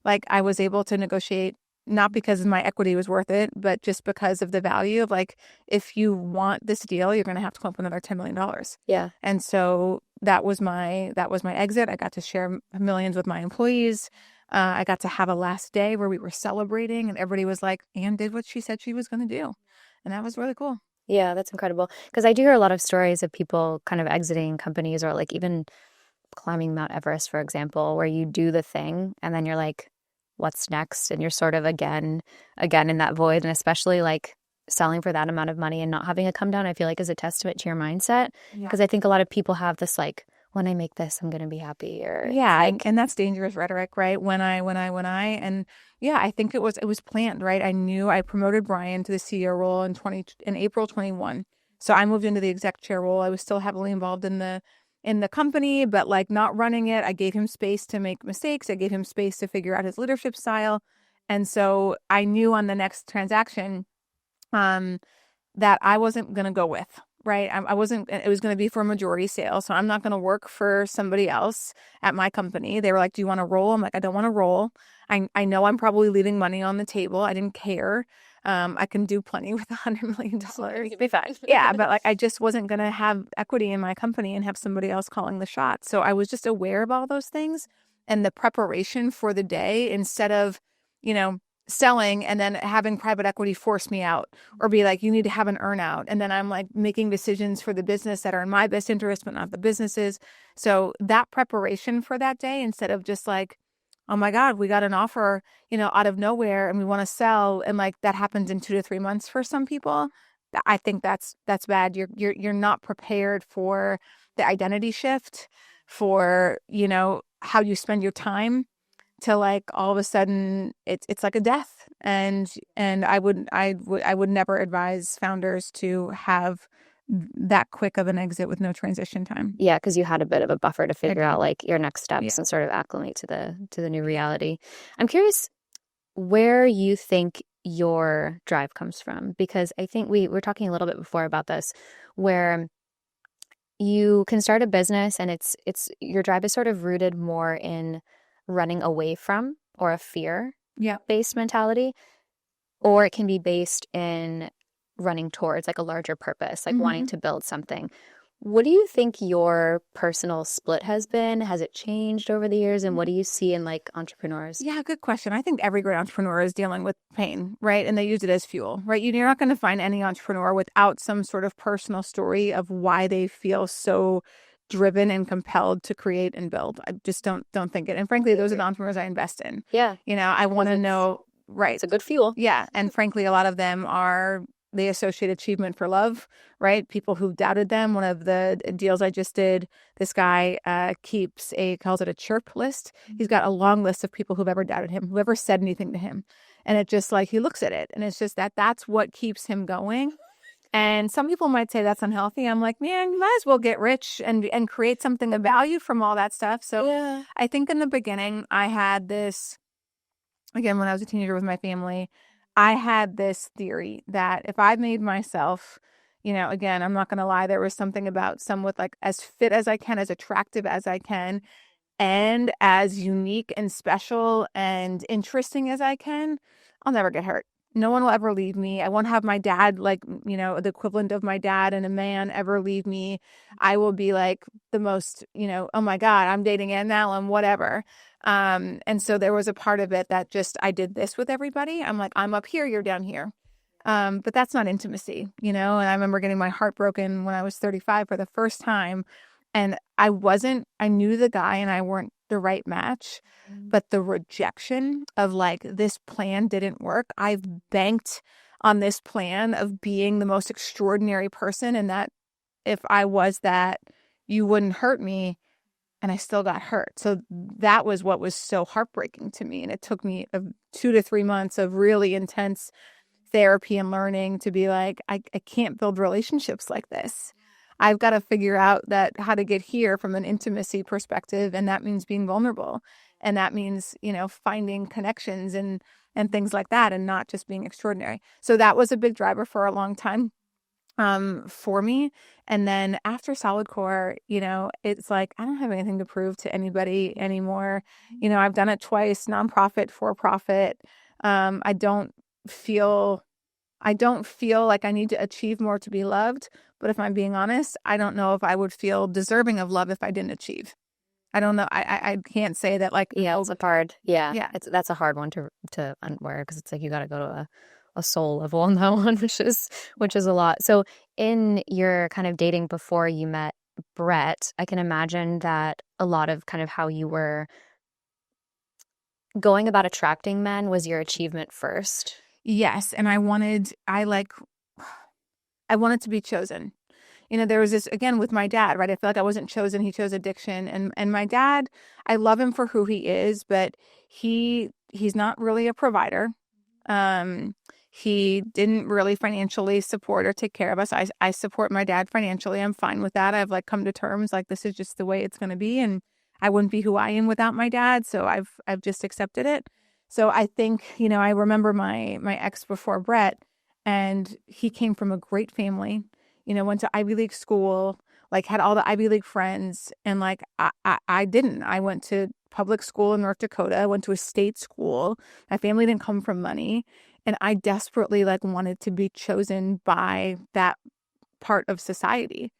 Like I was able to negotiate, not because my equity was worth it, but just because of the value of like, if you want this deal, you're going to have to come up with another $10 million. Yeah. And so that was my exit. I got to share millions with my employees. I got to have a last day where we were celebrating and everybody was like, Anne did what she said she was going to do. And that was really cool. Yeah, that's incredible. Because I do hear a lot of stories of people kind of exiting companies or like even climbing Mount Everest, for example, where you do the thing and then you're like, what's next? And you're sort of again in that void. And especially like selling for that amount of money and not having a come down, I feel like is a testament to your mindset. Because I think a lot of people have this like, when I make this, I'm going to be happy. Or and that's dangerous rhetoric, right? When I, and I think it was planned, right? I knew I promoted Brian to the CEO role in April 21. So I moved into the exec chair role. I was still heavily involved in the company, but like not running it. I gave him space to make mistakes. I gave him space to figure out his leadership style. And so I knew on the next transaction, that I wasn't going to go with. Right. I wasn't, it was going to be for a majority sale. So I'm not going to work for somebody else at my company. They were like, do you want to roll? I'm like, I don't want to roll. I know I'm probably leaving money on the table. I didn't care. I can do plenty with $100 million. You could be fine. Yeah. But like, I just wasn't going to have equity in my company and have somebody else calling the shots. So I was just aware of all those things and the preparation for the day instead of, selling and then having private equity force me out or be like, you need to have an earn out. And then I'm like making decisions for the business that are in my best interest, but not the business's. So that preparation for that day, instead of just like, oh my God, we got an offer, out of nowhere and we want to sell. And like that happens in 2 to 3 months for some people. I think that's bad. You're not prepared for the identity shift, for, how you spend your time, to like all of a sudden it's like a death. And I would never advise founders to have that quick of an exit with no transition time. Yeah, because you had a bit of a buffer to figure out like your next steps and sort of acclimate to the new reality. I'm curious where you think your drive comes from, because I think we were talking a little bit before about this, where you can start a business and it's your drive is sort of rooted more in running away from or a fear Yeah. based mentality, or it can be based in running towards like a larger purpose, like wanting to build something. What do you think your personal split has been? Has it changed over the years? And what do you see in like entrepreneurs? Yeah, good question. I think every great entrepreneur is dealing with pain, right? And they use it as fuel, right? You're not going to find any entrepreneur without some sort of personal story of why they feel so driven and compelled to create and build. I just don't think it. And frankly, those are the entrepreneurs I invest in. Yeah. I want to know, right? It's a good fuel. Yeah. And frankly, a lot of them they associate achievement for love, right? People who doubted them. One of the deals I just did, this guy calls it a chirp list. He's got a long list of people who've ever doubted him, who ever said anything to him. And it just like, he looks at it and it's just that's what keeps him going. And some people might say that's unhealthy. I'm like, man, you might as well get rich and create something of value from all that stuff. So yeah. I think in the beginning, I had this, again, when I was a teenager with my family, I had this theory that if I made myself, again, I'm not going to lie, there was something about with like as fit as I can, as attractive as I can, and as unique and special and interesting as I can, I'll never get hurt. No one will ever leave me. I won't have my dad, like, the equivalent of my dad and a man ever leave me. I will be like the most, oh my God, I'm dating Anne Mahlum, whatever. And so there was a part of it that just, I did this with everybody. I'm like, I'm up here, you're down here. But that's not intimacy, and I remember getting my heart broken when I was 35 for the first time. And I knew the guy and I weren't the right match, but the rejection of like, this plan didn't work. I've banked on this plan of being the most extraordinary person, and that if I was that, you wouldn't hurt me. And I still got hurt. So that was what was so heartbreaking to me. And it took me 2 to 3 months of really intense therapy and learning to be like, I can't build relationships like this. I've got to figure out how to get here from an intimacy perspective. And that means being vulnerable. And that means, finding connections and things like that, and not just being extraordinary. So that was a big driver for a long time for me. And then after SolidCore, it's like, I don't have anything to prove to anybody anymore. I've done it twice, nonprofit, for profit. I don't feel like I need to achieve more to be loved. But if I'm being honest, I don't know if I would feel deserving of love if I didn't achieve. I don't know. I can't say that like, yeah, it's hard. Yeah. Yeah. That's a hard one to unwear, because it's like, you got to go to a soul level on that one, which is a lot. So in your kind of dating before you met Brett, I can imagine that a lot of kind of how you were going about attracting men was your achievement first. Yes. And I wanted to be chosen. There was this, again, with my dad, right? I feel like I wasn't chosen. He chose addiction. And my dad, I love him for who he is, but he's not really a provider. He didn't really financially support or take care of us. I support my dad financially. I'm fine with that. I've like come to terms like this is just the way it's going to be, and I wouldn't be who I am without my dad. So I've just accepted it. So I think, I remember my ex before Brett, and he came from a great family, went to Ivy League school, like had all the Ivy League friends. And like, I didn't. I went to public school in North Dakota. I went to a state school. My family didn't come from money. And I desperately like wanted to be chosen by that part of society.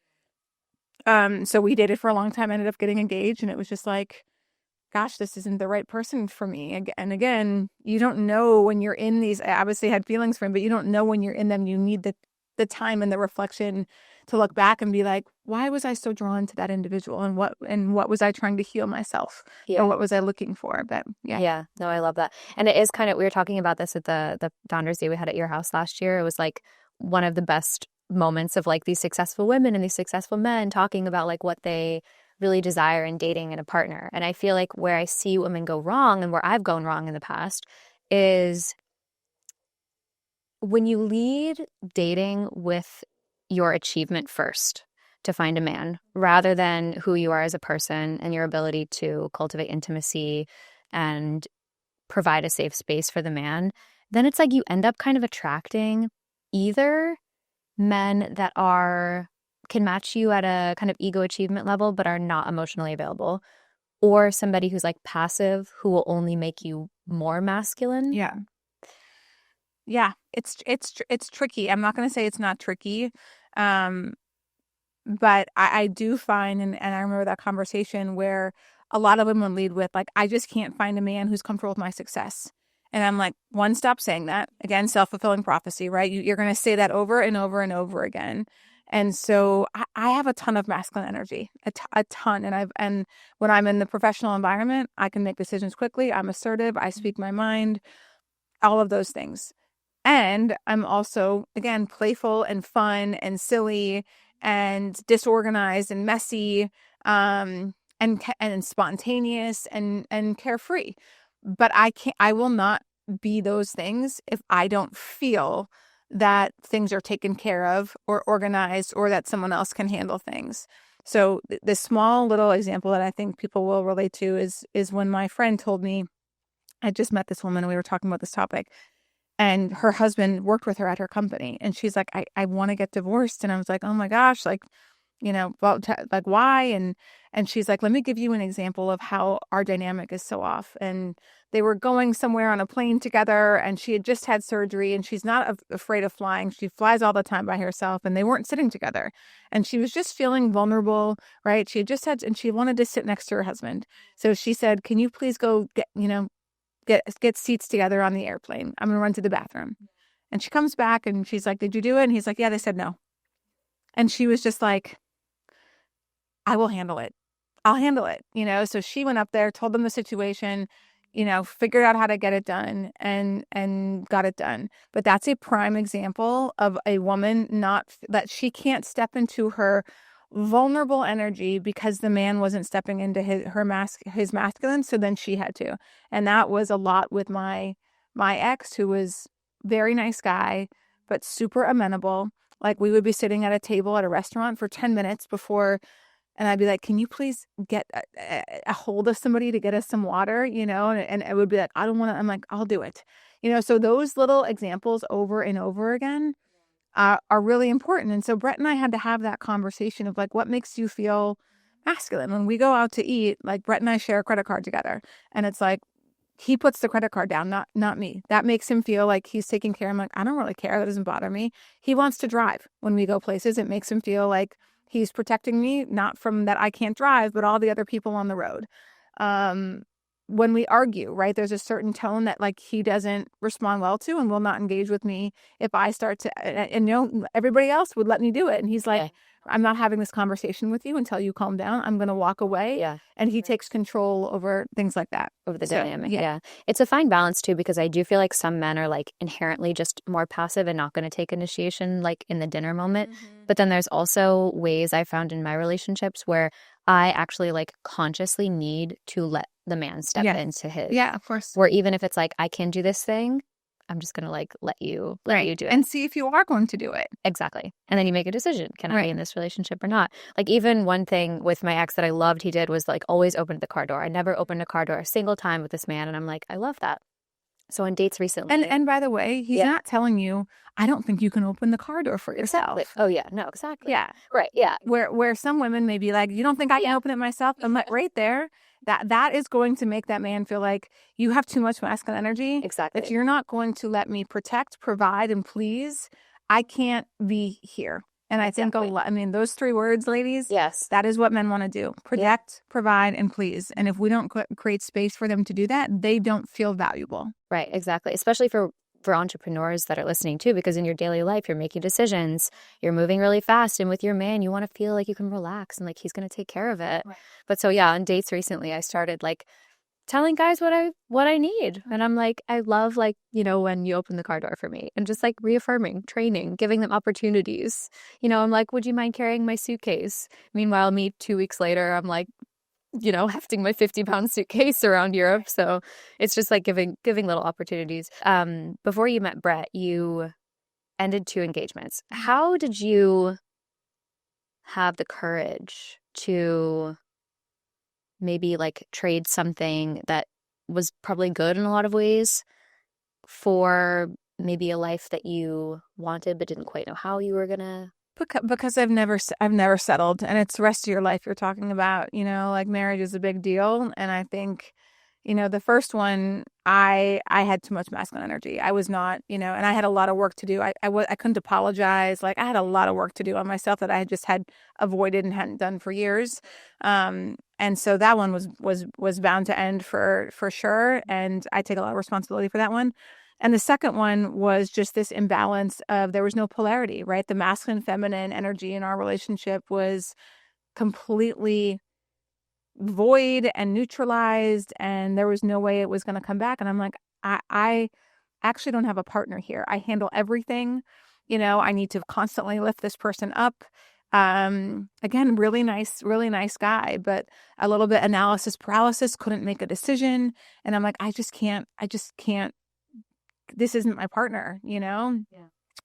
So we dated for a long time, ended up getting engaged, and it was just like, gosh, this isn't the right person for me. And again, you don't know when you're in these, I obviously had feelings for him, but you don't know when you're in them. You need the time and the reflection to look back and be like, why was I so drawn to that individual? And what was I trying to heal myself? Yeah. Or what was I looking for? But yeah. Yeah. No, I love that. And it is kind of, we were talking about this at the Founders Day we had at your house last year. It was like one of the best moments of like these successful women and these successful men talking about like what they really desire in dating and a partner. And I feel like where I see women go wrong and where I've gone wrong in the past is when you lead dating with your achievement first to find a man, rather than who you are as a person and your ability to cultivate intimacy and provide a safe space for the man, then it's like you end up kind of attracting either men that can match you at a kind of ego achievement level but are not emotionally available, or somebody who's like passive who will only make you more masculine. Yeah. Yeah, it's tricky. I'm not going to say it's not tricky. But I do find, and I remember that conversation where a lot of women lead with, like, I just can't find a man who's comfortable with my success. And I'm like, one, stop saying that. Again, self-fulfilling prophecy, right? You're going to say that over and over and over again. And so I have a ton of masculine energy, a ton. And when I'm in the professional environment, I can make decisions quickly. I'm assertive. I speak my mind, all of those things. And I'm also, again, playful and fun and silly and disorganized and messy, and spontaneous and carefree. But I will not be those things if I don't feel that things are taken care of or organized, or that someone else can handle things. So the small little example that I think people will relate to is when my friend told me, I just met this woman and we were talking about this topic. And her husband worked with her at her company. And she's like, I want to get divorced. And I was like, oh my gosh, like, well, like, why? And she's like, let me give you an example of how our dynamic is so off. And they were going somewhere on a plane together, and she had just had surgery, and she's not afraid of flying. She flies all the time by herself, and they weren't sitting together. And she was just feeling vulnerable, right? She had just had, and she wanted to sit next to her husband. So she said, can you please go get seats together on the airplane. I'm going to run to the bathroom. And she comes back and she's like, did you do it? And he's like, yeah, they said no. And she was just like, I will handle it. I'll handle it. So she went up there, told them the situation, figured out how to get it done and got it done. But that's a prime example of a woman that she can't step into her vulnerable energy because the man wasn't stepping into his masculine. So then she had to. And that was a lot with my ex, who was very nice guy, but super amenable. Like, we would be sitting at a table at a restaurant for 10 minutes before, and I'd be like, can you please get a hold of somebody to get us some water, and it would be like, I don't want to. I'm like, I'll do it. So those little examples over and over again are really important. And so Brett and I had to have that conversation of like, what makes you feel masculine? When we go out to eat, like, Brett and I share a credit card together, and it's like, he puts the credit card down, not me. That makes him feel like he's taking care. I'm like, I don't really care. That doesn't bother me. He wants to drive when we go places. It makes him feel like he's protecting me, not from that I can't drive, but all the other people on the road. When we argue, right, there's a certain tone that, like, he doesn't respond well to and will not engage with me if I start to, and everybody else would let me do it. And he's like, I'm not having this conversation with you until you calm down. I'm going to walk away. Yeah. And he takes control over things like that. Over the dynamic. Yeah. It's a fine balance too, because I do feel like some men are like inherently just more passive and not going to take initiation, like in the dinner moment. Mm-hmm. But then there's also ways I found in my relationships where I actually like consciously need to let the man step into his. Yeah, of course. Or even if it's like, I can do this thing, I'm just going to like let you do it. And see if you are going to do it. Exactly. And then you make a decision. Can I be in this relationship or not? Like, even one thing with my ex that I loved he did was like always opened the car door. I never opened a car door a single time with this man. And I'm like, I love that. So on dates recently. And by the way, he's not telling you, I don't think you can open the car door for yourself. Exactly. Oh, yeah. No, exactly. Yeah. Right. Yeah. Where some women may be like, you don't think I can open it myself? I'm like, right there. That is going to make that man feel like you have too much masculine energy. Exactly. If you're not going to let me protect, provide, and please, I can't be here. And I think those 3 words, ladies, yes, that is what men want to do. Protect, provide, and please. And if we don't create space for them to do that, they don't feel valuable. Right, exactly. Especially for entrepreneurs that are listening too, because in your daily life, you're making decisions, you're moving really fast. And with your man, you want to feel like you can relax and like he's going to take care of it. Right. But so, yeah, on dates recently, I started like telling guys what I need. And I'm like, I love like, when you open the car door for me, and just like reaffirming, training, giving them opportunities. I'm like, would you mind carrying my suitcase? Meanwhile, me 2 weeks later, I'm like, hefting my 50-pound suitcase around Europe. So it's just like giving little opportunities. Before you met Brett, you ended 2 engagements. How did you have the courage to maybe like trade something that was probably good in a lot of ways for maybe a life that you wanted but didn't quite know how you were gonna? Because I've never settled, and it's the rest of your life you're talking about, like marriage is a big deal. And I think, the first one, I had too much masculine energy. I was not, and I had a lot of work to do. I couldn't apologize. Like I had a lot of work to do on myself that I had just had avoided and hadn't done for years. And so that one was bound to end for sure. And I take a lot of responsibility for that one. And the second one was just this imbalance of there was no polarity, right? The masculine feminine energy in our relationship was completely void and neutralized, and there was no way it was going to come back. And I'm like, I actually don't have a partner here. I handle everything. I need to constantly lift this person up. Again, really nice guy, but a little bit analysis paralysis, couldn't make a decision. And I'm like, I just can't, this isn't my partner, Yeah.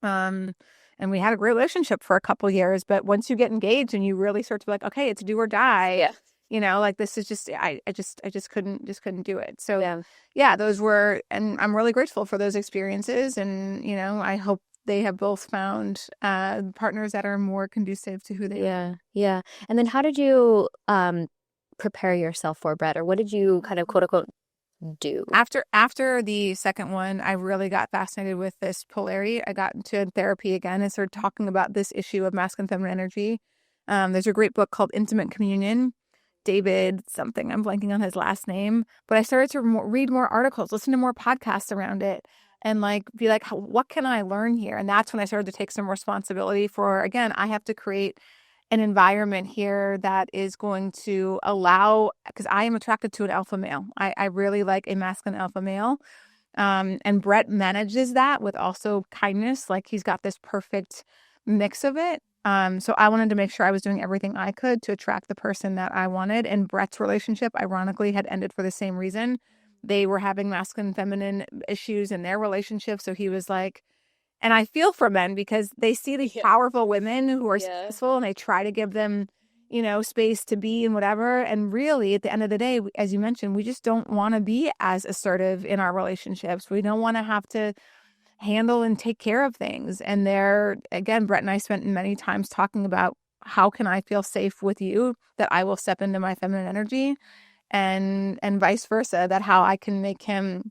And we had a great relationship for a couple years, but once you get engaged and you really start to be like, okay, it's do or die. Yeah. Like this is just, I just couldn't do it. So yeah, those were, and I'm really grateful for those experiences. And, I hope they have both found partners that are more conducive to who they are. Yeah. And then how did you prepare yourself for Brett, or what did you kind of quote unquote do? After the second one, I really got fascinated with this polarity. I got into therapy again and started talking about this issue of masculine feminine energy. There's a great book called Intimate Communion. David something, I'm blanking on his last name, but I started to read more articles, listen to more podcasts around it, and be like, what can I learn here? And that's when I started to take some responsibility for, again, I have to create an environment here that is going to allow, because I am attracted to an alpha male. I really like a masculine alpha male. And Brett manages that with also kindness. Like he's got this perfect mix of it. So I wanted to make sure I was doing everything I could to attract the person that I wanted. And Brett's relationship, ironically, had ended for the same reason. They were having masculine and feminine issues in their relationship. So he was like, and I feel for men because they see these powerful women who are successful and they try to give them, space to be and whatever. And really, at the end of the day, as you mentioned, we just don't want to be as assertive in our relationships. We don't want to have to handle and take care of things. And again, Brett and I spent many times talking about how can I feel safe with you that I will step into my feminine energy, and vice versa, that how I can make him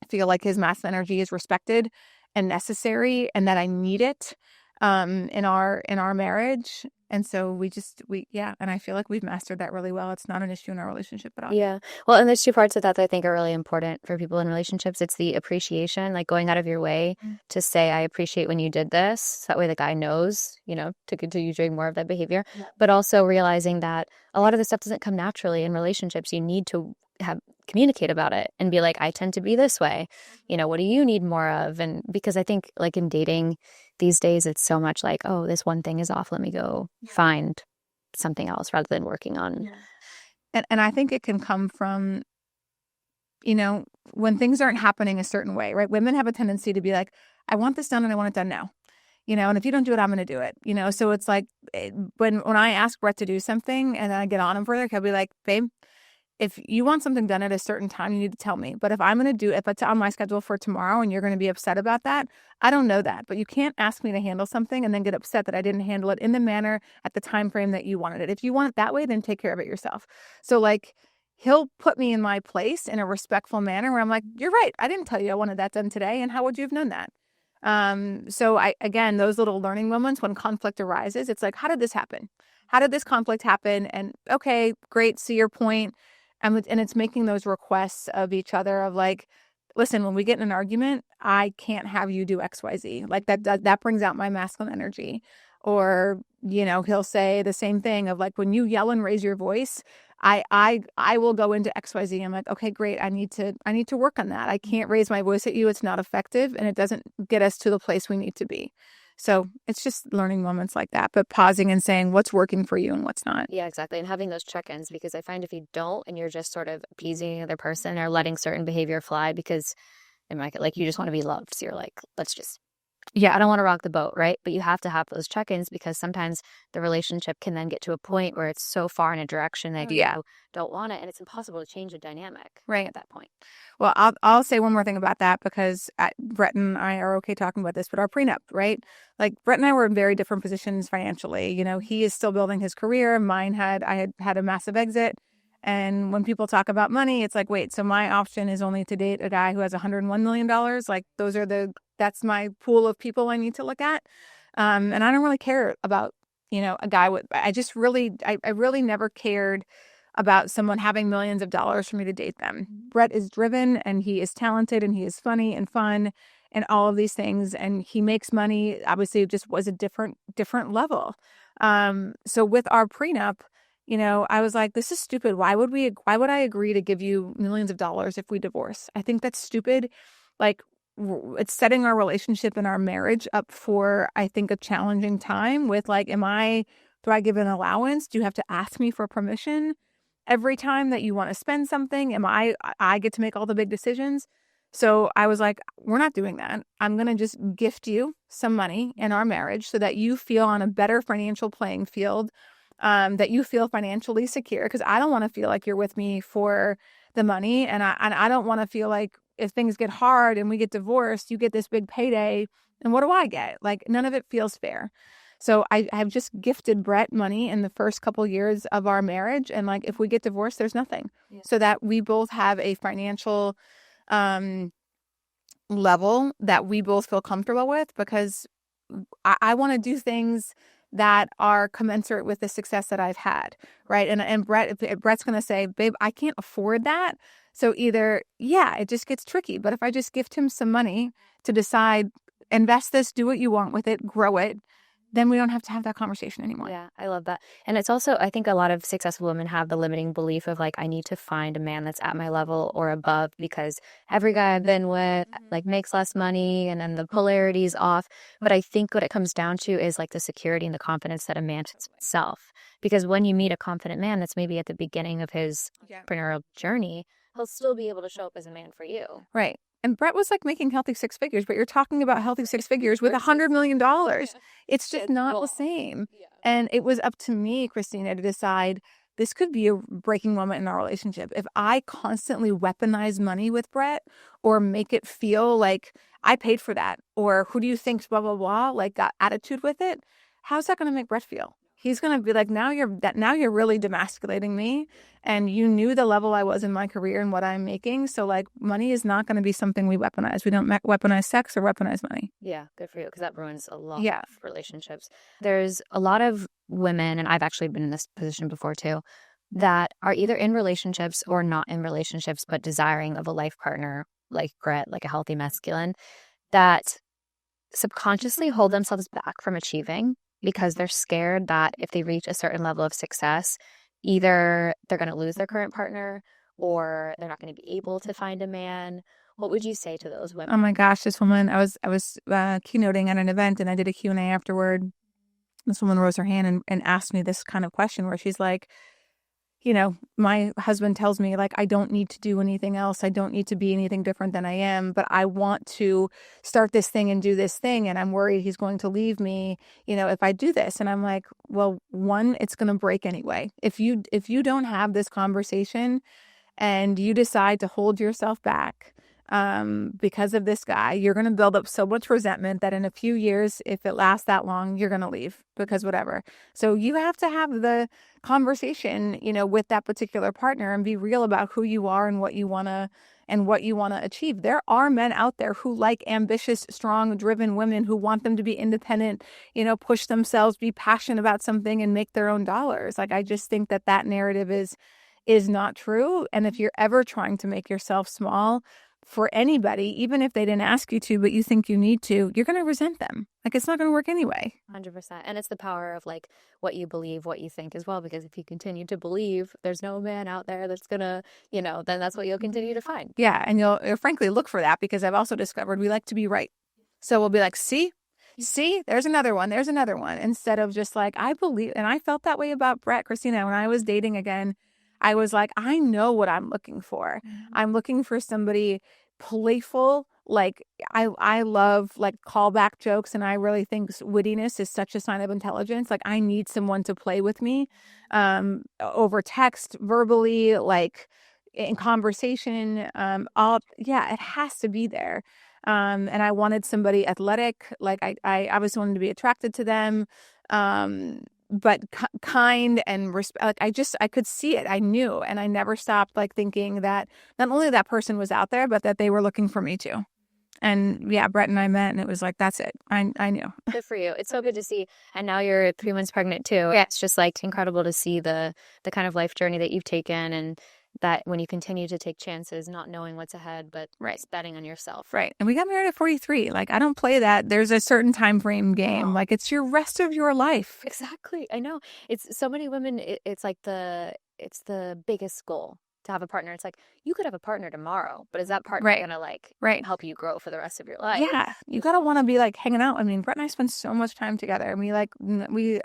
feel like his masculine energy is respected and necessary, and that I need it in our marriage. And so and I feel like we've mastered that really well. It's not an issue in our relationship at all. Yeah. Well, and there's two parts of that I think are really important for people in relationships. It's the appreciation, like going out of your way to say, I appreciate when you did this. That way the guy knows, to continue doing more of that behavior. Yeah. But also realizing that a lot of this stuff doesn't come naturally in relationships. You need to communicate about it and be like, I tend to be this way. What do you need more of? And because I think like in dating these days, it's so much like, oh, this one thing is off. Let me go find something else rather than working on. Yeah. And I think it can come from, when things aren't happening a certain way, right? Women have a tendency to be like, I want this done and I want it done now. And if you don't do it, I'm going to do it. So it's like when I ask Brett to do something and then I get on him further, he'll be like, babe, if you want something done at a certain time, you need to tell me. But if it's on my schedule for tomorrow and you're going to be upset about that, I don't know that. But you can't ask me to handle something and then get upset that I didn't handle it in the manner at the time frame that you wanted it. If you want it that way, then take care of it yourself. So he'll put me in my place in a respectful manner where I'm like, you're right. I didn't tell you I wanted that done today. And how would you have known that? So again, those little learning moments when conflict arises, it's like, how did this happen? How did this conflict happen? And okay, great. See your point. And it's making those requests of each other of like, listen, when we get in an argument, I can't have you do X, Y, Z. Like that brings out my masculine energy. Or, he'll say the same thing of like, when you yell and raise your voice, I will go into X, Y, Z. I'm like, okay, great. I need to work on that. I can't raise my voice at you. It's not effective. And it doesn't get us to the place we need to be. So it's just learning moments like that, but pausing and saying what's working for you and what's not. Yeah, exactly. And having those check-ins, because I find if you don't and you're just sort of appeasing another person or letting certain behavior fly because it might, like, you just want to be loved. So you're like, let's just yeah, I don't want to rock the boat, right? But you have to have those check-ins because sometimes the relationship can then get to a point where it's so far in a direction that you don't want it, and it's impossible to change the dynamic Right. at that point. Well, I'll say one more thing about that because Brett and I are okay talking about this, but our prenup, right? Like Brett and I were in very different positions financially. You know, he is still building his career. I had a massive exit. And when people talk about money, it's like, wait, so my option is only to date a guy who has $101 million. Like that's my pool of people I need to look at. And I don't really care about, a guy with, I really never cared about someone having millions of dollars for me to date them. Brett is driven and he is talented and he is funny and fun and all of these things. And he makes money. Obviously, it just was a different level. So with our prenup, I was like, this is stupid. Why would I agree to give you millions of dollars if we divorce? I think that's stupid. Like, it's setting our relationship and our marriage up for, I think, a challenging time with like, do I give an allowance? Do you have to ask me for permission every time that you want to spend something? I get to make all the big decisions? So I was like, we're not doing that. I'm going to just gift you some money in our marriage so that you feel on a better financial playing field, that you feel financially secure. Because I don't want to feel like you're with me for the money. And I don't want to feel like if things get hard and we get divorced, you get this big payday. And what do I get? Like, none of it feels fair. So I have just gifted Brett money in the first couple years of our marriage. And like, if we get divorced, there's nothing. Yeah. So that we both have a financial level that we both feel comfortable with, because I want to do things that are commensurate with the success that I've had. Right. And Brett's going to say, babe, I can't afford that. So either, yeah, it just gets tricky. But if I just gift him some money to decide, invest this, do what you want with it, grow it, then we don't have to have that conversation anymore. Yeah, I love that. And it's also, I think a lot of successful women have the limiting belief of like, I need to find a man that's at my level or above because every guy I've been with like makes less money and then the polarity is off. But I think what it comes down to is like the security and the confidence that a man has himself. Because when you meet a confident man that's maybe at the beginning of his entrepreneurial journey, he'll still be able to show up as a man for you. Right. And Brett was like making healthy six figures, but you're talking about healthy six figures with $100 million. It's just not the same. Yeah. And it was up to me, Christina, to decide this could be a breaking moment in our relationship. If I constantly weaponize money with Brett or make it feel like I paid for that, or who do you think's blah, blah, blah, like got attitude with it, how's that going to make Brett feel? He's going to be like, now you're really demasculating me, and you knew the level I was in my career and what I'm making. So like, money is not going to be something we weaponize. We don't weaponize sex or weaponize money. Yeah, good for you, because that ruins a lot of relationships. There's a lot of women, and I've actually been in this position before too, that are either in relationships or not in relationships, but desiring of a life partner like Brett, like a healthy masculine, that subconsciously hold themselves back from achieving because they're scared that if they reach a certain level of success, either they're going to lose their current partner or they're not going to be able to find a man. What would you say to those women? Oh my gosh, this woman, I was keynoting at an event and I did a Q&A afterward. This woman rose her hand and asked me this kind of question where she's like, my husband tells me like, I don't need to do anything else. I don't need to be anything different than I am, but I want to start this thing and do this thing. And I'm worried he's going to leave me, if I do this. And I'm like, well, one, it's going to break anyway. If you don't have this conversation and you decide to hold yourself back, because of this guy, you're going to build up so much resentment that in a few years, if it lasts that long, you're going to leave because whatever. So you have to have the conversation, with that particular partner and be real about who you are and what you want to achieve. There are men out there who like ambitious, strong, driven women who want them to be independent, push themselves, be passionate about something and make their own dollars. Like, I just think that narrative is not true. And if you're ever trying to make yourself small for anybody, even if they didn't ask you to, but you think you need to, you're going to resent them. Like, it's not going to work anyway. 100%. And it's the power of like what you believe, what you think as well. Because if you continue to believe there's no man out there that's going to, then that's what you'll continue to find. Yeah. And you'll frankly look for that, because I've also discovered we like to be right. So we'll be like, see, there's another one. Instead of just like, I believe, and I felt that way about Brett, Christina, when I was dating again. I was like, I know what I'm looking for. I'm looking for somebody playful. Like I love like callback jokes, and I really think wittiness is such a sign of intelligence. Like I need someone to play with me over text, verbally, like in conversation. All yeah, it has to be there. And I wanted somebody athletic. Like I obviously wanted to be attracted to them. But kind and respect. Like I could see it. I knew, and I never stopped like thinking that not only that person was out there, but that they were looking for me too. And yeah, Brett and I met, and it was like, that's it. I knew. Good for you. It's so good to see. And now you're 3 months pregnant too. Yeah, it's just like incredible to see the kind of life journey that you've taken, and that when you continue to take chances, not knowing what's ahead, but just betting on yourself. Right. And we got married at 43. Like, I don't play that. There's a certain time frame game. Like, it's your rest of your life. Exactly. I know. It's so many women, it's like it's the biggest goal to have a partner. It's like you could have a partner tomorrow, but is that partner gonna like help you grow for the rest of your life? Yeah. You gotta want to be like hanging out. I mean, Brett and I spend so much time together, and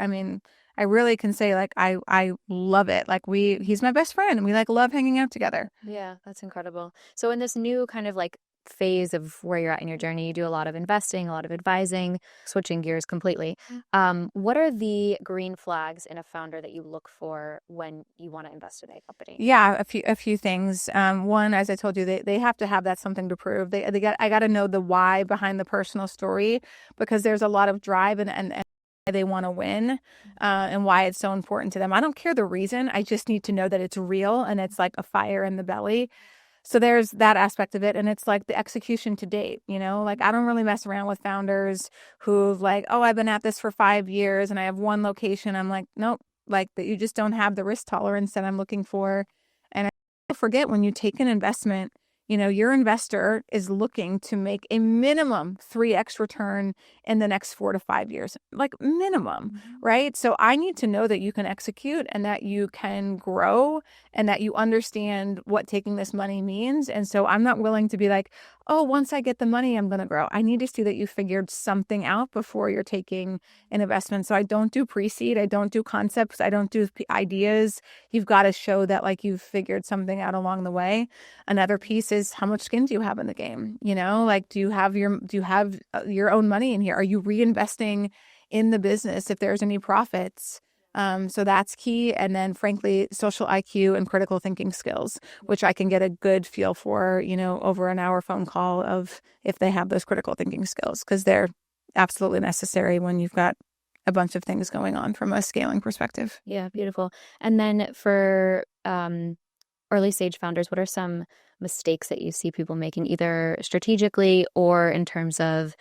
I mean, I really can say like I love it. Like he's my best friend, and we like love hanging out together. Yeah, that's incredible. So in this new kind of like phase of where you're at in your journey, you do a lot of investing, a lot of advising, switching gears completely. What are the green flags in a founder that you look for when you want to invest in a company? Yeah, a few things. One, as I told you, they have to have that something to prove. I got to know the why behind the personal story, because there's a lot of drive and they want to win, and why it's so important to them. I don't care the reason. I just need to know that it's real and it's like a fire in the belly. So there's that aspect of it. And it's like the execution to date, like I don't really mess around with founders who've like, oh, I've been at this for 5 years and I have one location. I'm like, nope, like that you just don't have the risk tolerance that I'm looking for. And I forget, when you take an investment, your investor is looking to make a minimum 3x return in the next 4 to 5 years, like minimum, right? So I need to know that you can execute and that you can grow and that you understand what taking this money means. And so I'm not willing to be like, oh, once I get the money, I'm going to grow. I need to see that you figured something out before you're taking an investment. So I don't do pre-seed. I don't do concepts. I don't do ideas. You've got to show that like you've figured something out along the way. Another piece is, how much skin do you have in the game? Like, do you have your own money in here? Are you reinvesting in the business if there's any profits? So that's key. And then frankly, social IQ and critical thinking skills, which I can get a good feel for, over an hour phone call of if they have those critical thinking skills, because they're absolutely necessary when you've got a bunch of things going on from a scaling perspective. Yeah, beautiful. And then for early stage founders, what are some mistakes that you see people making, either strategically or in terms of,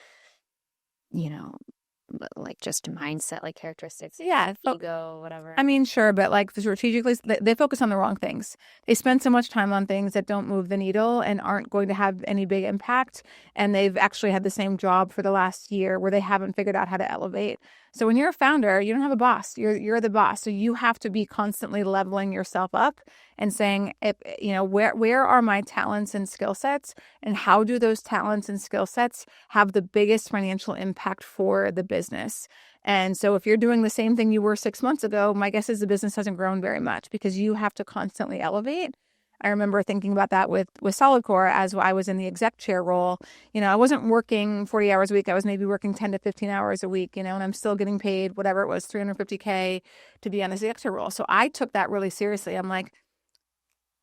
like just mindset, like characteristics, ego, whatever? I mean, sure, but like strategically, they focus on the wrong things. They spend so much time on things that don't move the needle and aren't going to have any big impact. And they've actually had the same job for the last year where they haven't figured out how to elevate. So when you're a founder, you don't have a boss. You're the boss. So you have to be constantly leveling yourself up and saying, where are my talents and skill sets, and how do those talents and skill sets have the biggest financial impact for the business? And so if you're doing the same thing you were 6 months ago, my guess is the business hasn't grown very much, because you have to constantly elevate. I remember thinking about that with SolidCore as I was in the exec chair role. I wasn't working 40 hours a week. I was maybe working 10 to 15 hours a week, and I'm still getting paid whatever it was, $350K to be on the exec chair role. So I took that really seriously. I'm like,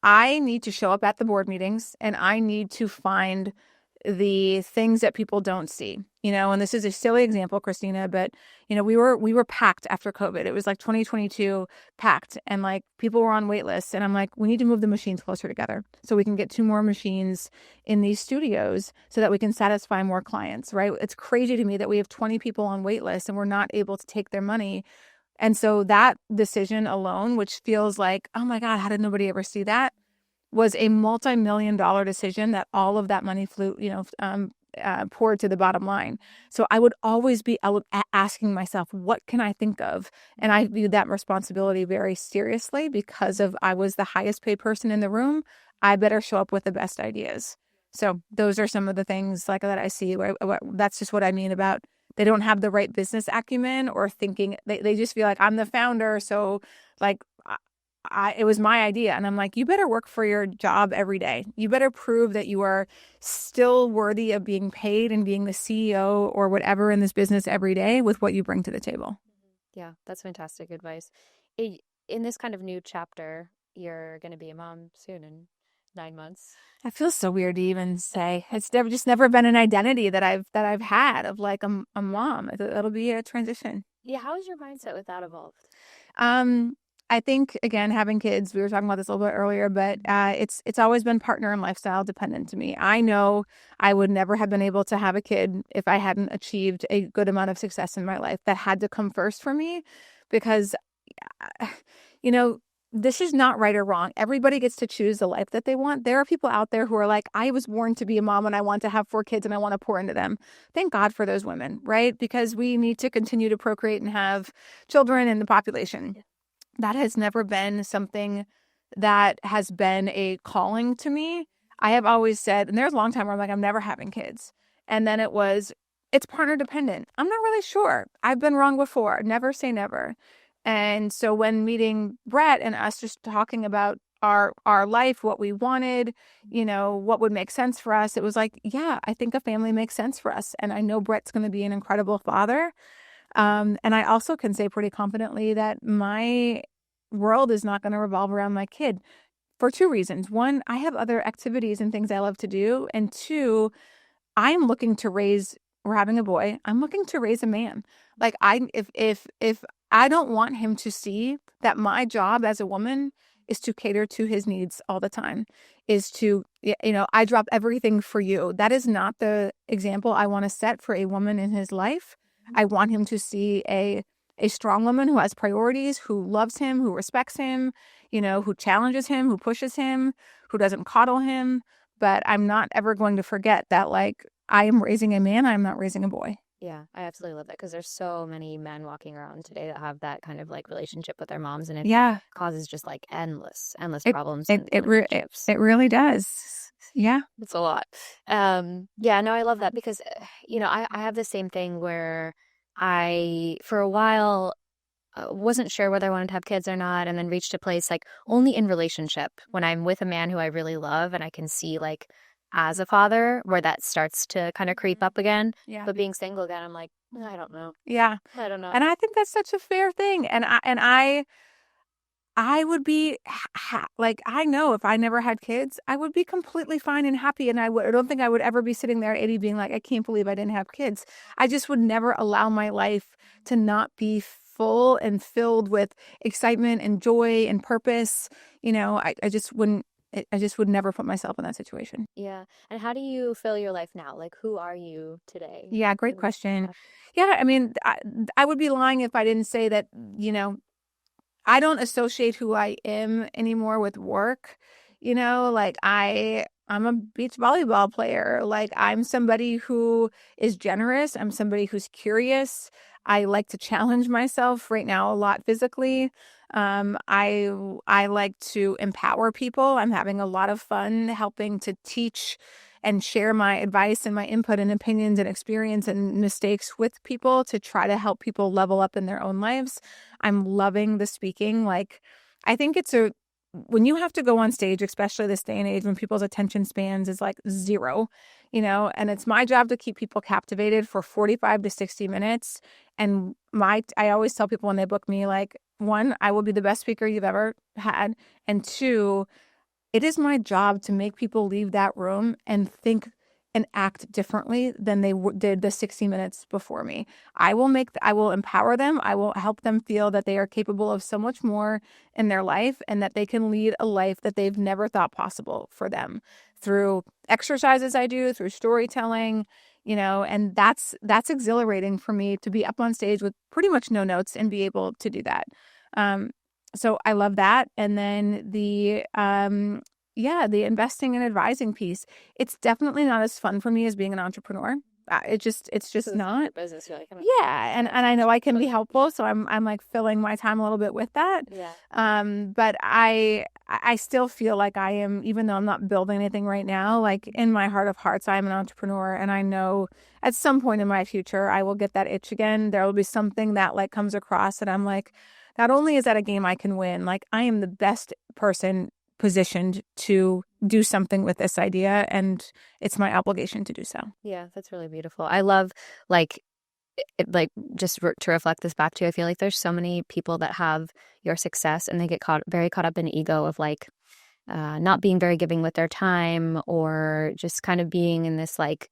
I need to show up at the board meetings, and I need to find the things that people don't see, and this is a silly example, Christina, but we were packed after COVID. It was like 2022 packed, and like people were on wait lists, and I'm like, we need to move the machines closer together so we can get 2 more machines in these studios so that we can satisfy more clients, right? It's crazy to me that we have 20 people on wait lists and we're not able to take their money. And so that decision alone, which feels like, oh my God, how did nobody ever see that, was a multi-million-dollar decision that all of that money poured to the bottom line. So I would always be asking myself, what can I think of? And I viewed that responsibility very seriously, because I was the highest paid person in the room. I better show up with the best ideas. So those are some of the things like that I see. That's just what I mean about they don't have the right business acumen or thinking. They just feel like, I'm the founder, so like it was my idea. And I'm like, you better work for your job every day. You better prove that you are still worthy of being paid and being the CEO or whatever in this business every day with what you bring to the table. Yeah, that's fantastic advice. I- In this kind of new chapter, you're going to be a mom soon in 9 months. That feels so weird to even say. It's never been an identity that I've had of like a mom. It'll be a transition. Yeah, how has your mindset with that evolved? Um, I think again, having kids, we were talking about this a little bit earlier, but it's always been partner and lifestyle dependent to me. I know I would never have been able to have a kid if I hadn't achieved a good amount of success in my life. That had to come first for me because, you know, this is not right or wrong. Everybody gets to choose the life that they want. There are people out there who are like, I was born to be a mom and I want to have 4 kids and I want to pour into them. Thank God for those women, right? Because we need to continue to procreate and have children in the population. That has never been something that has been a calling to me. I have always said, and there's a long time where I'm like, I'm never having kids. And then it's partner dependent. I'm not really sure. I've been wrong before. Never say never. And so when meeting Brett and us just talking about our life, what we wanted, what would make sense for us, it was like, yeah, I think a family makes sense for us. And I know Brett's going to be an incredible father. And I also can say pretty confidently that my world is not going to revolve around my kid for 2 reasons. One, I have other activities and things I love to do. And two, I'm looking to raise, we're having a boy. I'm looking to raise a man. Like if I don't want him to see that my job as a woman is to cater to his needs all the time, is to, I drop everything for you. That is not the example I want to set for a woman in his life. I want him to see a strong woman who has priorities, who loves him, who respects him, who challenges him, who pushes him, who doesn't coddle him. But I'm not ever going to forget that, like, I am raising a man, I'm not raising a boy. Yeah, I absolutely love that because there's so many men walking around today that have that kind of like relationship with their moms, and it causes just like endless it problems it and it, re- it relationships. it really does. Yeah. It's a lot. Yeah, no, I love that because I have the same thing where for a while wasn't sure whether I wanted to have kids or not, and then reached a place like only in relationship when I'm with a man who I really love and I can see like as a father where that starts to kind of creep up again. Yeah. But being single again, I'm like, I don't know. Yeah. I don't know. And I think that's such a fair thing. And I would be like, I know if I never had kids, I would be completely fine and happy. And I don't think I would ever be sitting there at 80 being like, I can't believe I didn't have kids. I just would never allow my life to not be full and filled with excitement and joy and purpose. I just wouldn't, I just would never put myself in that situation. Yeah. And how do you fill your life now? Like, who are you today? Yeah, great question. Yeah, I mean, I would be lying if I didn't say that, I don't associate who I am anymore with work. Like I'm a beach volleyball player. Like I'm somebody who is generous. I'm somebody who's curious. I like to challenge myself right now a lot physically. I like to empower people. I'm having a lot of fun helping to teach and share my advice and my input and opinions and experience and mistakes with people to try to help people level up in their own lives. I'm loving the speaking. Like, I think when you have to go on stage, especially this day and age when people's attention spans is like zero, and it's my job to keep people captivated for 45 to 60 minutes. And I always tell people when they book me, like, one, I will be the best speaker you've ever had. And two, it is my job to make people leave that room and think and act differently than they did the 60 minutes before me. I will empower them. I will help them feel that they are capable of so much more in their life and that they can lead a life that they've never thought possible for them through exercises I do, through storytelling, and that's exhilarating for me to be up on stage with pretty much no notes and be able to do that. So I love that. And then the investing and advising piece, it's definitely not as fun for me as being an entrepreneur. It's just So not. business. You're like, Yeah, and I know I can be helpful, so I'm like filling my time a little bit with that. yeah. But I still feel like I am, even though I'm not building anything right now, like in my heart of hearts, I'm an entrepreneur, and I know at some point in my future I will get that itch again. There will be something that like comes across that I'm like, not only is that a game I can win, like I am the best person positioned to do something with this idea, and it's my obligation to do so. Yeah, that's really beautiful. I love like to reflect this back to you, I feel like there's so many people that have your success and they get very caught up in ego of like not being very giving with their time, or just kind of being in this like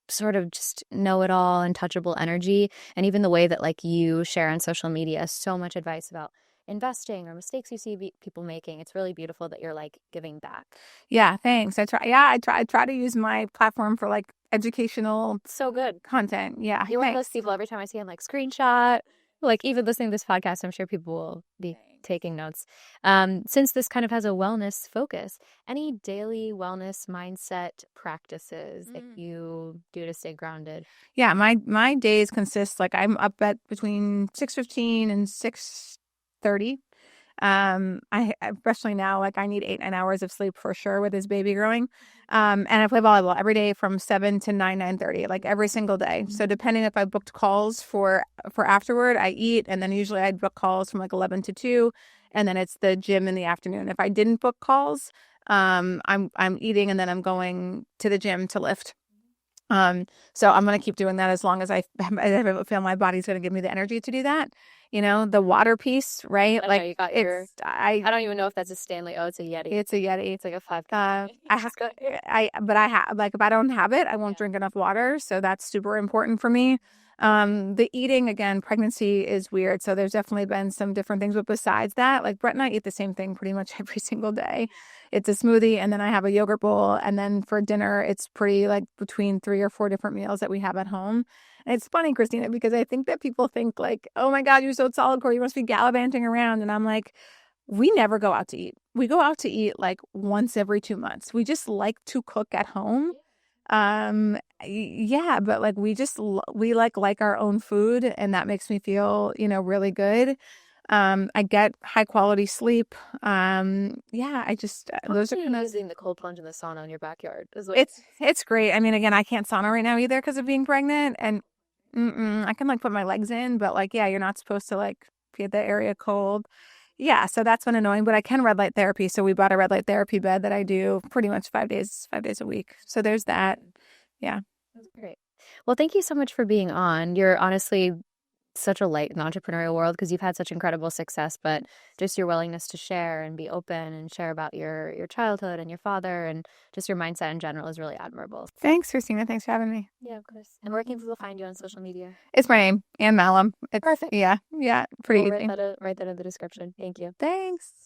sort of just know-it-all untouchable energy. And even the way that like you share on social media so much advice about investing or mistakes you see people making, it's really beautiful that you're like giving back. Yeah, thanks. I try to use my platform for like educational So good content. Yeah, you're one of those people, every time I see him like screenshot, like even listening to this podcast, I'm sure people will be taking notes. Since this kind of has a wellness focus, any daily wellness mindset practices that you do to stay grounded? Yeah, my days consist, like I'm up at between 6:15 and 6:30. I especially now, like I need 8-9 hours of sleep for sure with this baby growing. And I play volleyball every day from 7 to 9:30, like every single day. So depending if I booked calls for afterward, I eat, and then usually I'd book calls from like 11 to 2, and then it's the gym in the afternoon. If I didn't book calls, I'm eating, and then I'm going to the gym to lift. So I'm going to keep doing that as long as I feel my body's going to give me the energy to do that. You know, the water piece, right? Like you got I don't even know if that's a Stanley. Oh, it's a Yeti. It's a Yeti. It's like a 5. But I have, like, if I don't have it, I won't drink enough water. So that's super important for me. The eating, again, pregnancy is weird. So there's definitely been some different things. But besides that, like Brett and I eat the same thing pretty much every single day. It's a smoothie, and then I have a yogurt bowl. And then for dinner, it's pretty like between 3 or 4 different meals that we have at home. And it's funny, Christina, because I think that people think like, oh my God, you're so SolidCore, you must be gallivanting around. And I'm like, we never go out to eat. We go out to eat like once every 2 months. We just like to cook at home. Yeah, but like we like our own food, and that makes me feel, really good. I get high quality sleep. Yeah, I just those are kind of using the cold plunge in the sauna in your backyard. It's great. I mean, again, I can't sauna right now either because of being pregnant, and I can like put my legs in, but like, yeah, you're not supposed to like get the area cold. Yeah, so that's been annoying, but I can red light therapy. So we bought a red light therapy bed that I do pretty much 5 days a week. So there's that. Yeah. That's great. Well, thank you so much for being on. You're honestly such a light in the entrepreneurial world because you've had such incredible success, but just your willingness to share and be open and share about your childhood and your father and just your mindset in general is really admirable. Thanks, Christina. Thanks for having me. Yeah, of course. And where can people find you on social media? It's my name, Anne Mahlum. Perfect. Yeah. Pretty easy. Write that in the description. Thank you. Thanks.